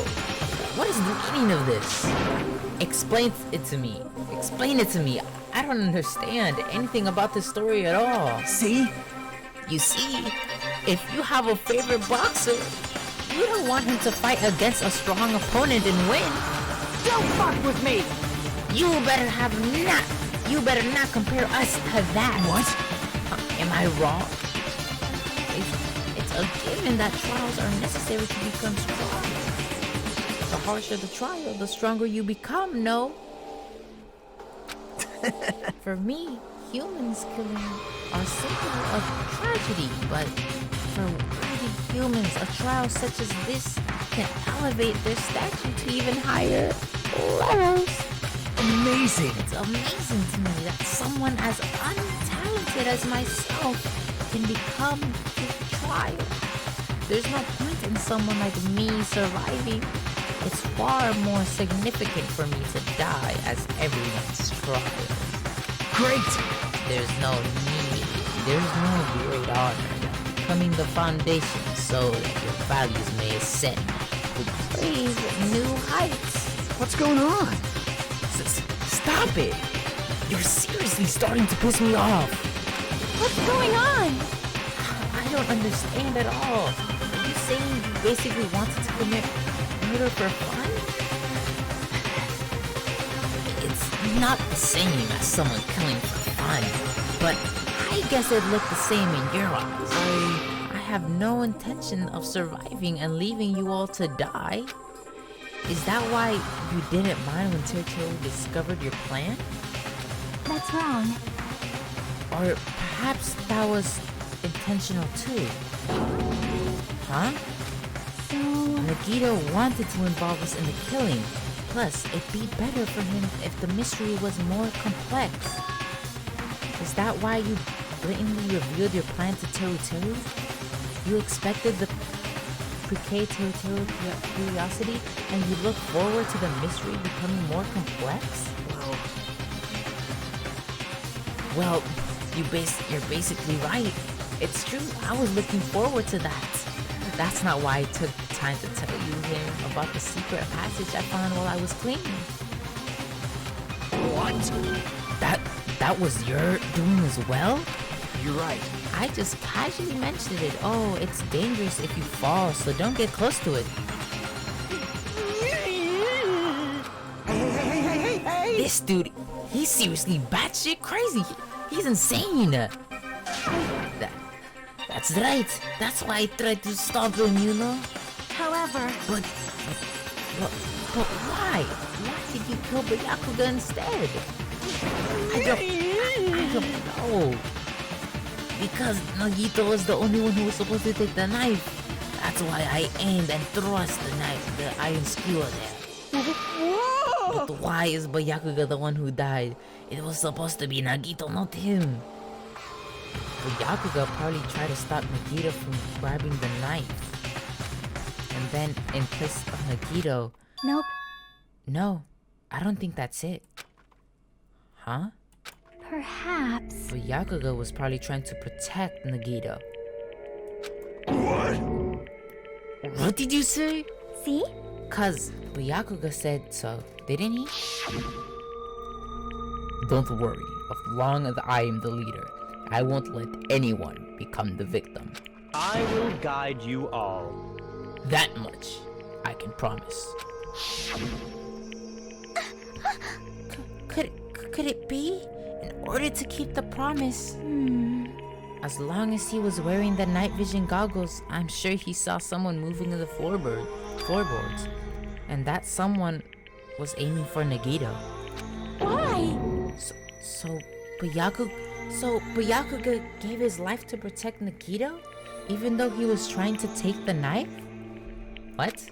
S3: what is the meaning of this? Explain it to me. Explain it to me. I don't understand anything about this story at all.
S1: See?
S3: You see, if you have a favorite boxer, you don't want him to fight against a strong opponent and win.
S7: Don't fuck with me!
S3: You better not compare us to that.
S1: What?
S3: Am I wrong? It's a given that trials are necessary to become strong. The harsher the trial, the stronger you become, no? For me, humans killing are symbol of tragedy, but for worthy humans, a trial such as this can elevate their statue to even higher levels.
S1: Amazing!
S3: It's amazing to me that someone as untalented as myself can become the trial. There's no point in someone like me surviving. It's far more significant for me to die as everyone's trial.
S1: Great!
S3: There's no great honor like becoming the foundation so that your values may ascend to brave new heights.
S1: What's going on?
S3: Stop it! You're seriously starting to piss me off.
S14: What's going on?
S3: I don't understand at all. Are you saying you basically wanted to commit murder for fun? It's not the same as someone killing for fun, but I guess it'd look the same in your eyes. I have no intention of surviving and leaving you all to die. Is that why you didn't mind when Teru discovered your plan?
S5: That's wrong.
S3: Or perhaps that was intentional too? Huh?
S5: So...
S3: Nagito wanted to involve us in the killing. Plus, it'd be better for him if the mystery was more complex. Is that why you blatantly revealed your plan to Teru? You expected the placate Teru curiosity, and you look forward to the mystery becoming more complex? Well, you're basically right. It's true, I was looking forward to that. That's not why I took time to tell you here about the secret passage I found while I was cleaning. What? That was your doing as well?
S1: You're right.
S3: I just casually mentioned it. Oh, it's dangerous if you fall, so don't get close to it.
S12: Hey!
S3: This dude, he's seriously batshit crazy. He's insane. That's right. That's why I tried to stop him, you know?
S14: However...
S3: But why? Why did you kill Byakuga instead? I don't know. Because Nagito was the only one who was supposed to take the knife. That's why I aimed and thrust the knife, the iron skewer there. But why is Byakuga the one who died? It was supposed to be Nagito, not him. Byakuga probably tried to stop Nagito from grabbing the knife. And then, in place of Nagito...
S5: Nope.
S3: No, I don't think that's it. Huh?
S5: Perhaps...
S3: Byakuga was probably trying to protect Nagito.
S8: What?
S3: What did you say?
S5: See?
S3: Cause Byakuga said so, didn't he? Don't worry, as long as I am the leader, I won't let anyone become the victim.
S11: I will guide you all.
S3: That much, I can promise. Could it be? In order to keep the promise? As long as he was wearing the night vision goggles, I'm sure he saw someone moving in the floorboards. And that someone was aiming for Nagito.
S14: Why?
S3: So Byakuga gave his life to protect Nagito? Even though he was trying to take the knife? What?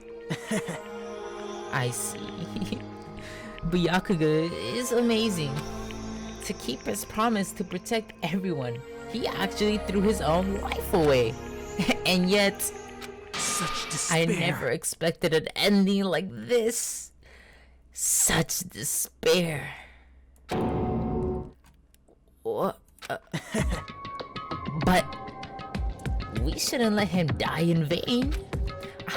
S3: I see. Byakuga is amazing. To keep his promise to protect everyone, he actually threw his own life away. And yet,
S1: such despair.
S3: I never expected an ending like this. Such despair. But we shouldn't let him die in vain.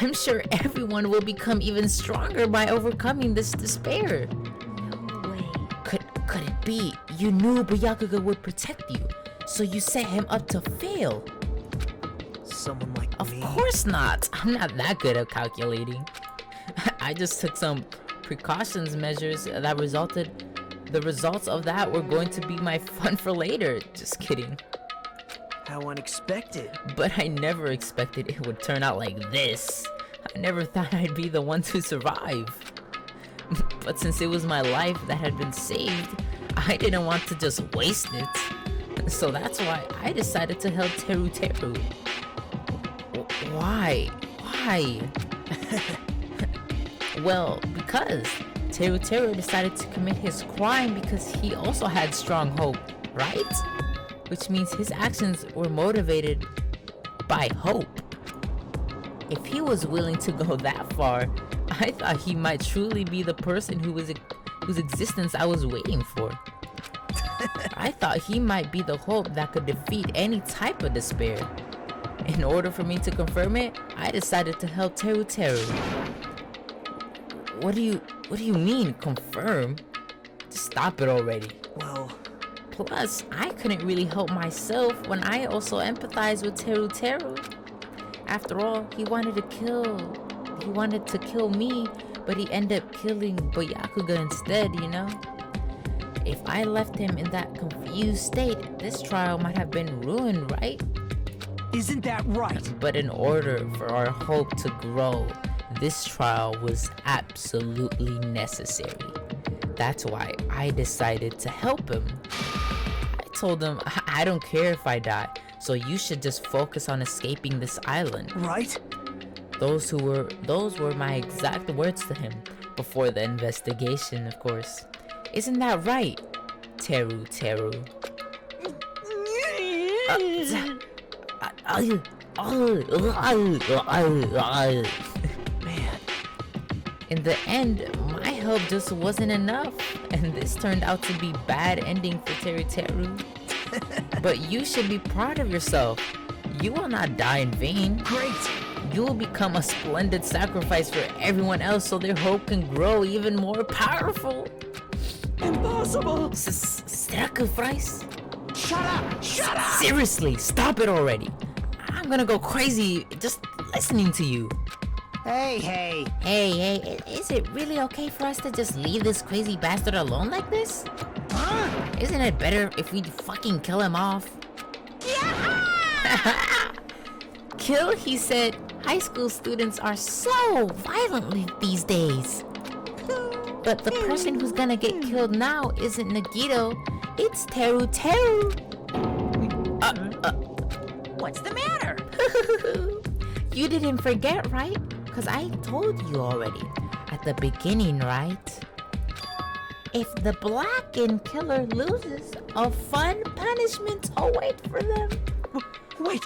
S3: I'm sure everyone will become even stronger by overcoming this despair.
S4: No way.
S3: Could it be you knew Byakuga would protect you, so you set him up to fail?
S1: Someone like
S3: Of
S1: me?
S3: course not. I'm not that good at calculating. I just took some precautions measures that resulted. The results of that were going to be my fun for later. Just kidding.
S1: How unexpected.
S3: But I never expected it would turn out like this. I never thought I'd be the one to survive. But since it was my life that had been saved, I didn't want to just waste it. So that's why I decided to help Teru. Why? Well, because Teru decided to commit his crime because he also had strong hope, right? Which means his actions were motivated by hope. If he was willing to go that far, I thought he might truly be the person whose existence I was waiting for. I thought he might be the hope that could defeat any type of despair. In order for me to confirm it, I decided to help Teru. What do you mean, confirm? Just stop it already.
S1: Well...
S3: Plus, I couldn't really help myself when I also empathized with Teru. After all, he wanted to kill me, but he ended up killing Byakuga instead, you know? If I left him in that confused state, this trial might have been ruined, right?
S1: Isn't that right?
S3: But in order for our hope to grow, this trial was absolutely necessary. That's why I decided to help him. I told him, I don't care if I die, so you should just focus on escaping this island.
S1: Right?
S3: Those were my exact words to him, before the investigation, of course. Isn't that right, Teru? Man. In the end, my help just wasn't enough, and this turned out to be bad ending for Teru. But you should be proud of yourself. You will not die in vain.
S1: Great!
S3: You will become a splendid sacrifice for everyone else so their hope can grow even more powerful.
S1: Impossible!
S3: Sacrifice?
S1: Shut up! Shut up!
S3: Seriously, stop it already. I'm gonna go crazy just listening to you.
S9: Hey,
S3: is it really okay for us to just leave this crazy bastard alone like this? Huh? Isn't it better if we fucking kill him off? Yeah! Kill, he said. High school students are so violent these days. But the person who's gonna get killed now isn't Nagito, it's Teru.
S15: What's the matter?
S3: You didn't forget, right? Because I told you already at the beginning, right? If the blackened killer loses, a fun punishment await for them.
S1: Wait!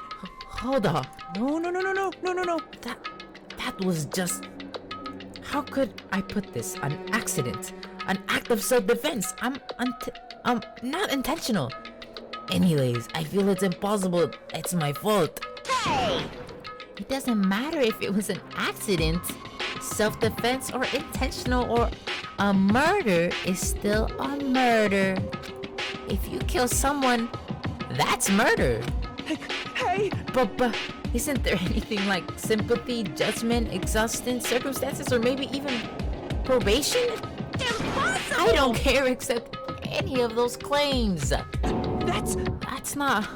S3: Hold on.
S1: No.
S3: That was just... How could I put this? An accident. An act of self-defense. I'm not intentional. Anyways, I feel it's impossible. It's my fault.
S15: Hey!
S3: It doesn't matter if it was an accident, self-defense, or intentional, or a murder is still a murder. If you kill someone, that's murder.
S1: Hey!
S3: But isn't there anything like sympathy, judgment, exhaustion, circumstances, or maybe even probation?
S15: Impossible!
S3: I don't care except any of those claims. That's not...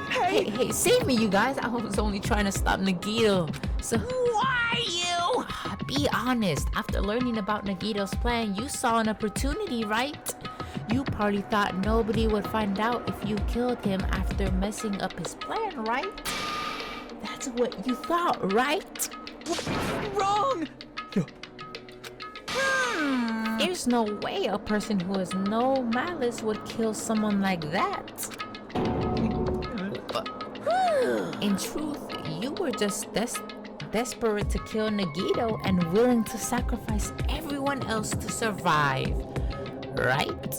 S3: Hey, save me, you guys. I was only trying to stop Nagito. So...
S15: Why you?
S3: Be honest. After learning about Nagito's plan, you saw an opportunity, right? You probably thought nobody would find out if you killed him after messing up his plan, right? That's what you thought, right?
S1: Wrong!
S3: There's no way a person who has no malice would kill someone like that. In truth, you were just desperate to kill Nagito and willing to sacrifice everyone else to survive, right?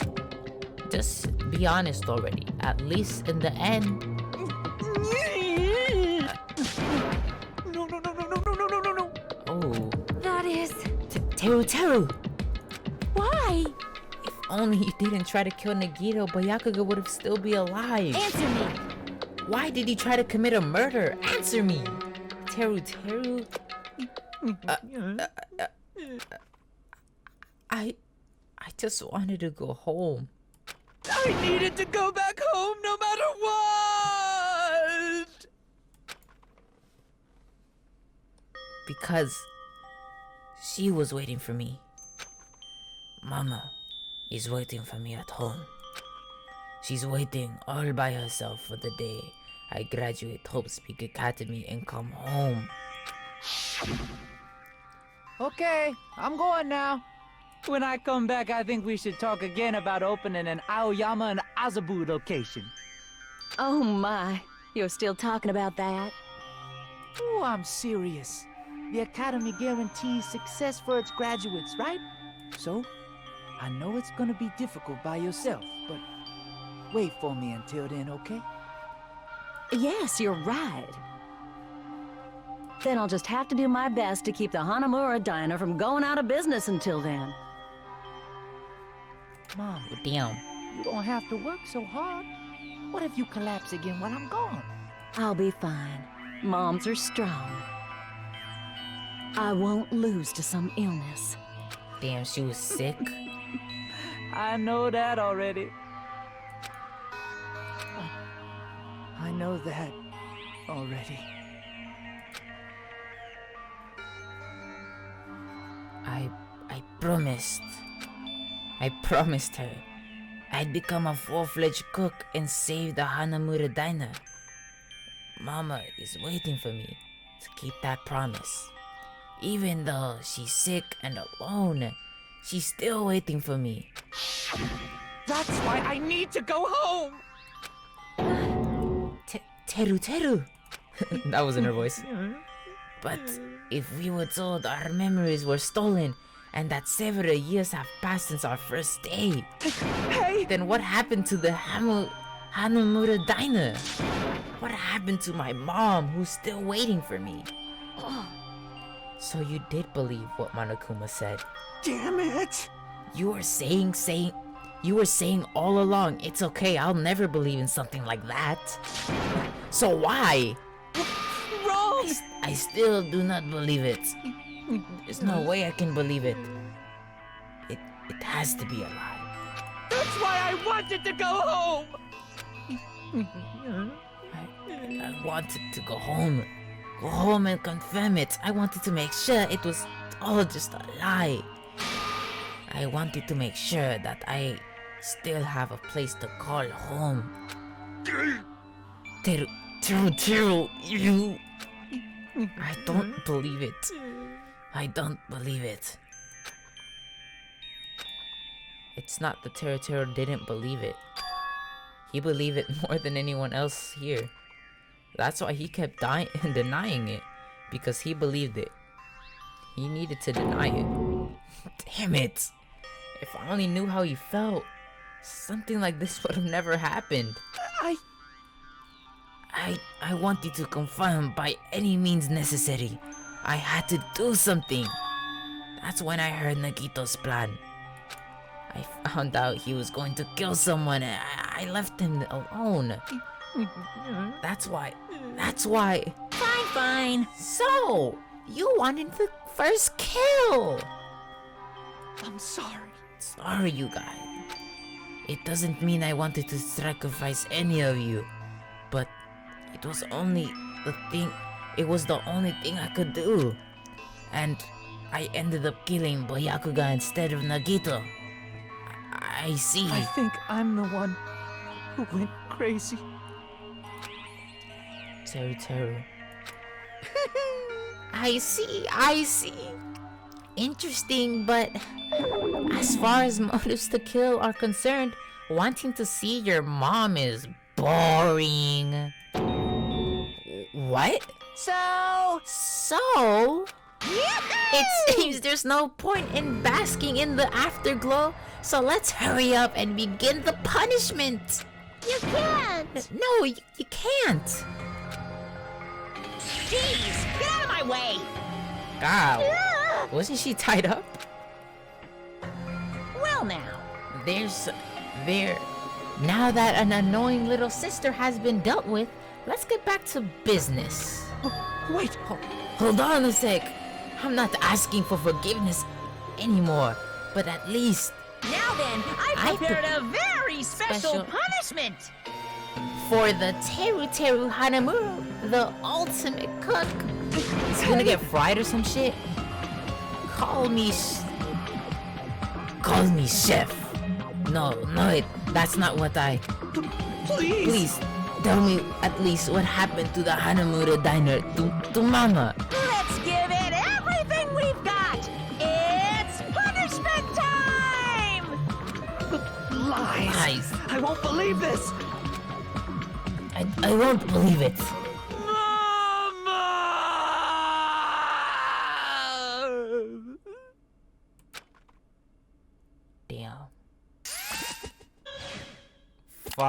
S3: Just be honest already, at least in the end.
S1: No.
S3: Oh.
S14: That is...
S3: Teru!
S14: Why?
S3: If only you didn't try to kill Nagito, Byakuga would have still be alive.
S14: Answer me!
S3: Why did he try to commit a murder? Answer me! Teru... I just wanted to go home.
S1: I needed to go back home no matter what!
S3: Because she was waiting for me. Mama is waiting for me at home. She's waiting all by herself for the day I graduate Hope Speak Academy and come home.
S6: Okay, I'm going now. When I come back, I think we should talk again about opening an Aoyama and Azabu location.
S13: Oh my, you're still talking about that?
S6: Oh, I'm serious. The Academy guarantees success for its graduates, right? So, I know it's gonna be difficult by yourself, but wait for me until then, okay?
S13: Yes, you're right. Then I'll just have to do my best to keep the Hanamura Diner from going out of business until then.
S6: Mom,
S3: Damn.
S6: you don't have to work so hard. What if you collapse again while I'm gone?
S13: I'll be fine. Moms are strong. I won't lose to some illness.
S3: Damn, she was sick.
S6: I know that already. I know that already.
S3: I promised her I'd become a full-fledged cook and save the Hanamura Diner. Mama is waiting for me to keep that promise. Even though she's sick and alone, she's still waiting for me.
S6: That's why I need to go home!
S3: Teru. That wasn't her voice. But if we were told our memories were stolen and that several years have passed since our first day,
S6: Hey!
S3: then what happened to the Hanamura Diner? What happened to my mom who's still waiting for me? So you did believe what Monokuma said.
S12: Damn it!
S3: You were saying all along, it's okay, I'll never believe in something like that. So why?
S6: Wrong!
S3: I still do not believe it. There's no way I can believe it. It has to be a lie.
S6: That's why I wanted to go home!
S3: I wanted to go home. Go home and confirm it. I wanted to make sure it was all just a lie. I wanted to make sure that I still have a place to call home. Teru, you... I don't believe it. I don't believe it. It's not that Teru didn't believe it. He believed it more than anyone else here. That's why he kept denying it. Because he believed it. He needed to deny it. Damn it! If I only knew how he felt, something like this would have never happened. I wanted to confirm by any means necessary. I had to do something. That's when I heard Nagito's plan. I found out he was going to kill someone and I left him alone. That's why.
S15: Fine.
S3: So, you wanted the first kill.
S6: I'm sorry.
S3: Sorry, you guys. It doesn't mean I wanted to sacrifice any of you, but it was the only thing I could do. And I ended up killing Byakuga instead of Nagito. I see.
S6: I think I'm the one who went crazy.
S3: Teru. I see. Interesting, but as far as motives to kill are concerned, wanting to see your mom is boring. What? So? It seems there's no point in basking in the afterglow, so let's hurry up and begin the punishment.
S13: You can't!
S3: No, you can't.
S15: Jeez, get out of my way!
S3: God, wasn't she tied up?
S15: Well now.
S3: Now that an annoying little sister has been dealt with, let's get back to business.
S6: Wait!
S3: Hold on a sec. I'm not asking for forgiveness anymore, but at least...
S15: Now then, I prepared a very special punishment!
S3: For the Teru Hanamura, the ultimate cook. Is he gonna get fried or some shit? Call me chef. No, that's not what I...
S6: Please!
S3: tell me at least what happened to the Hanamura diner to Mama.
S15: Let's give it everything we've got! It's punishment time!
S6: Lies! I won't believe this!
S3: I won't believe it. Damn. Fuck.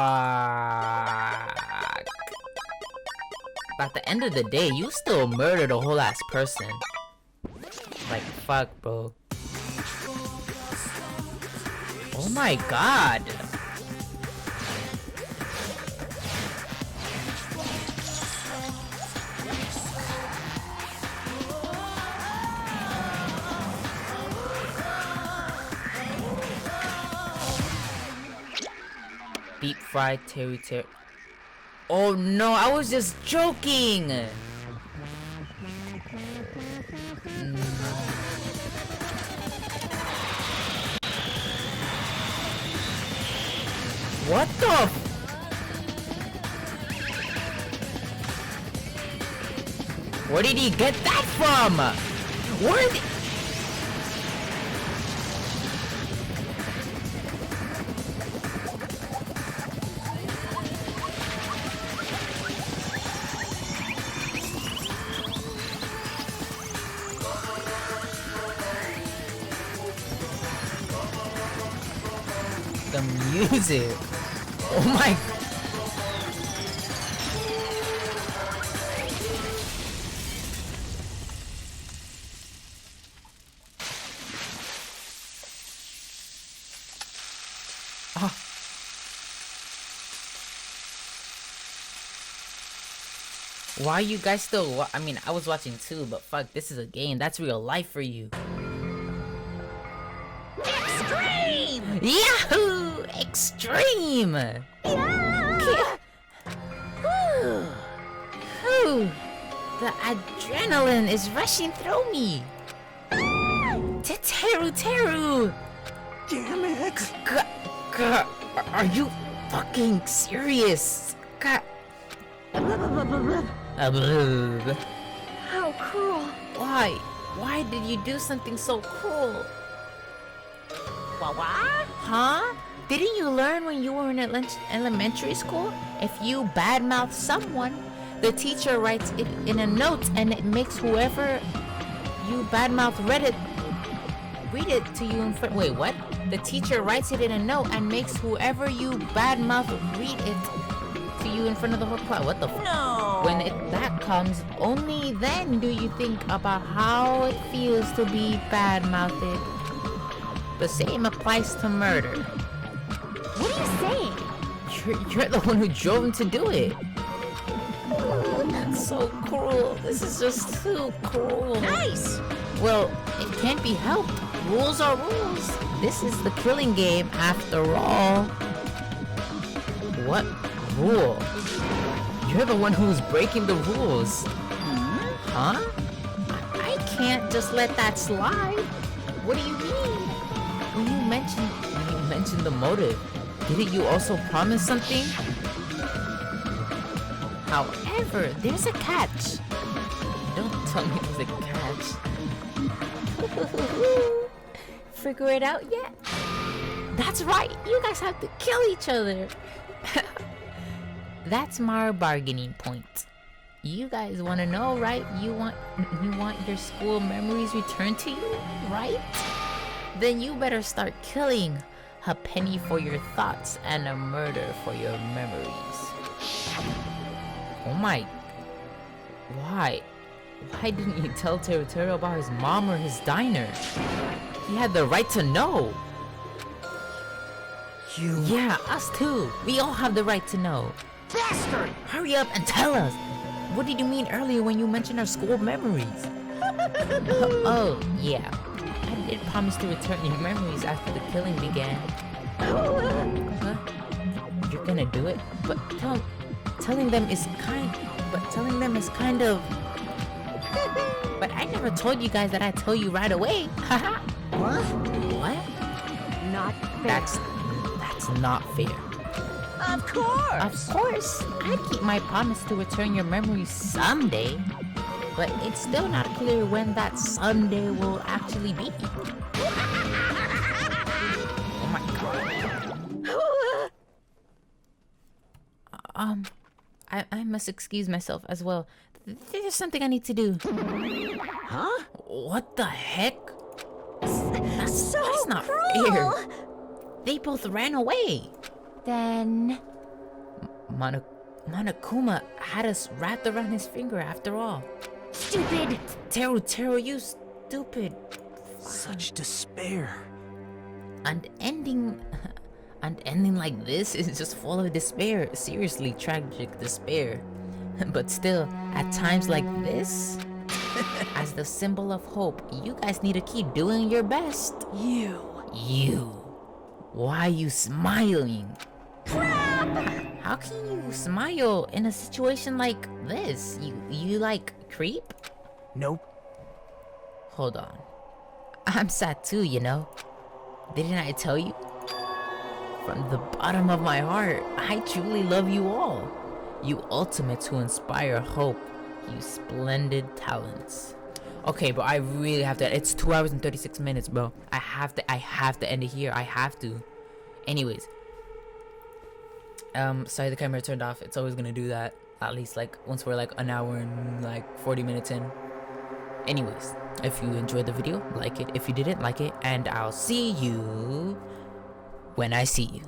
S3: At the end of the day, you still murdered a whole ass person. Like, fuck, bro. Oh my god. Deep fried terry. Oh no, I was just joking! What the? Where did he get that from? Where did... The music. Oh my. Why are you guys still I mean, I was watching too, but fuck, this is a game. That's real life for you.
S15: Extreme!
S3: Yahoo! Extreme!
S15: Yeah!
S3: Whew. The adrenaline is rushing through me. Teru!
S6: Damn it!
S3: Are you fucking serious?
S14: How cruel.
S3: Why? Why did you do something so cruel?
S15: What?
S3: Huh? Didn't you learn when you were in elementary school? If you badmouth someone, the teacher writes it in a note and it makes whoever you badmouth read it to you in front. Wait, what? The teacher writes it in a note and makes whoever you badmouth read it to you in front of the whole class. What the f?
S15: No.
S3: When that comes, only then do you think about how it feels to be badmouthed. The same applies to murder.
S4: What are you saying?
S3: You're the one who drove him to do it. That's so cruel. This is just too cruel.
S15: Nice.
S3: Well, it can't be helped. Rules are rules. This is the killing game after all. What rule? You're the one who's breaking the rules. Huh? I can't just let that slide. What do you mean? When you mentioned the motive, didn't you also promise something? However, there's a catch. Don't tell me there's a catch. Figure it out yet? That's right, you guys have to kill each other. That's my bargaining point. You guys want to know, right? You want your school memories returned to you, right? Then you better start killing. A penny for your thoughts and a murder for your memories. Oh my. Why? Why didn't you tell Teru about his mom or his diner? He had the right to know.
S9: You...
S3: Yeah, us too. We all have the right to know.
S12: Bastard!
S3: Hurry up and tell us. What did you mean earlier when you mentioned our school memories? Oh, yeah. I did promise to return your memories after the killing began. Huh? You're gonna do it? But telling them is kind of... But I never told you guys that I'd tell you right away. Haha. What?
S4: Not fair.
S3: That's not fair.
S15: Of course!
S3: Of course! I'd keep my promise to return your memories someday. But it's still not clear when that someday will actually be. Oh my god. I must excuse myself as well. There's something I need to do.
S15: Huh?
S3: What the heck?
S13: That's
S3: not
S13: cruel.
S3: fair. They both ran away.
S14: Then...
S3: Monokuma had us wrapped around his finger after all.
S13: Stupid!
S3: Teru, you stupid.
S1: Such despair.
S3: An ending like this is just full of despair. Seriously, tragic despair. But still, at times like this, as the symbol of hope, you guys need to keep doing your best. You. Why are you smiling?
S13: Crap!
S3: How can you smile in a situation like this? You like creep?
S1: Nope.
S3: Hold on. I'm sad too, you know. Didn't I tell you? From the bottom of my heart, I truly love you all. You ultimates who inspire hope. You splendid talents. Okay, bro, I really have to. It's 2 hours and 36 minutes, bro. I have to end it here. I have to. Anyways. Sorry, the camera turned off. It's always gonna do that. At least like once we're like an hour and like 40 minutes in. Anyways, if you enjoyed the video, like it. If you didn't, like it. And I'll see you when I see you.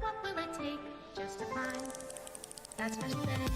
S16: What will it take just to find that special thing?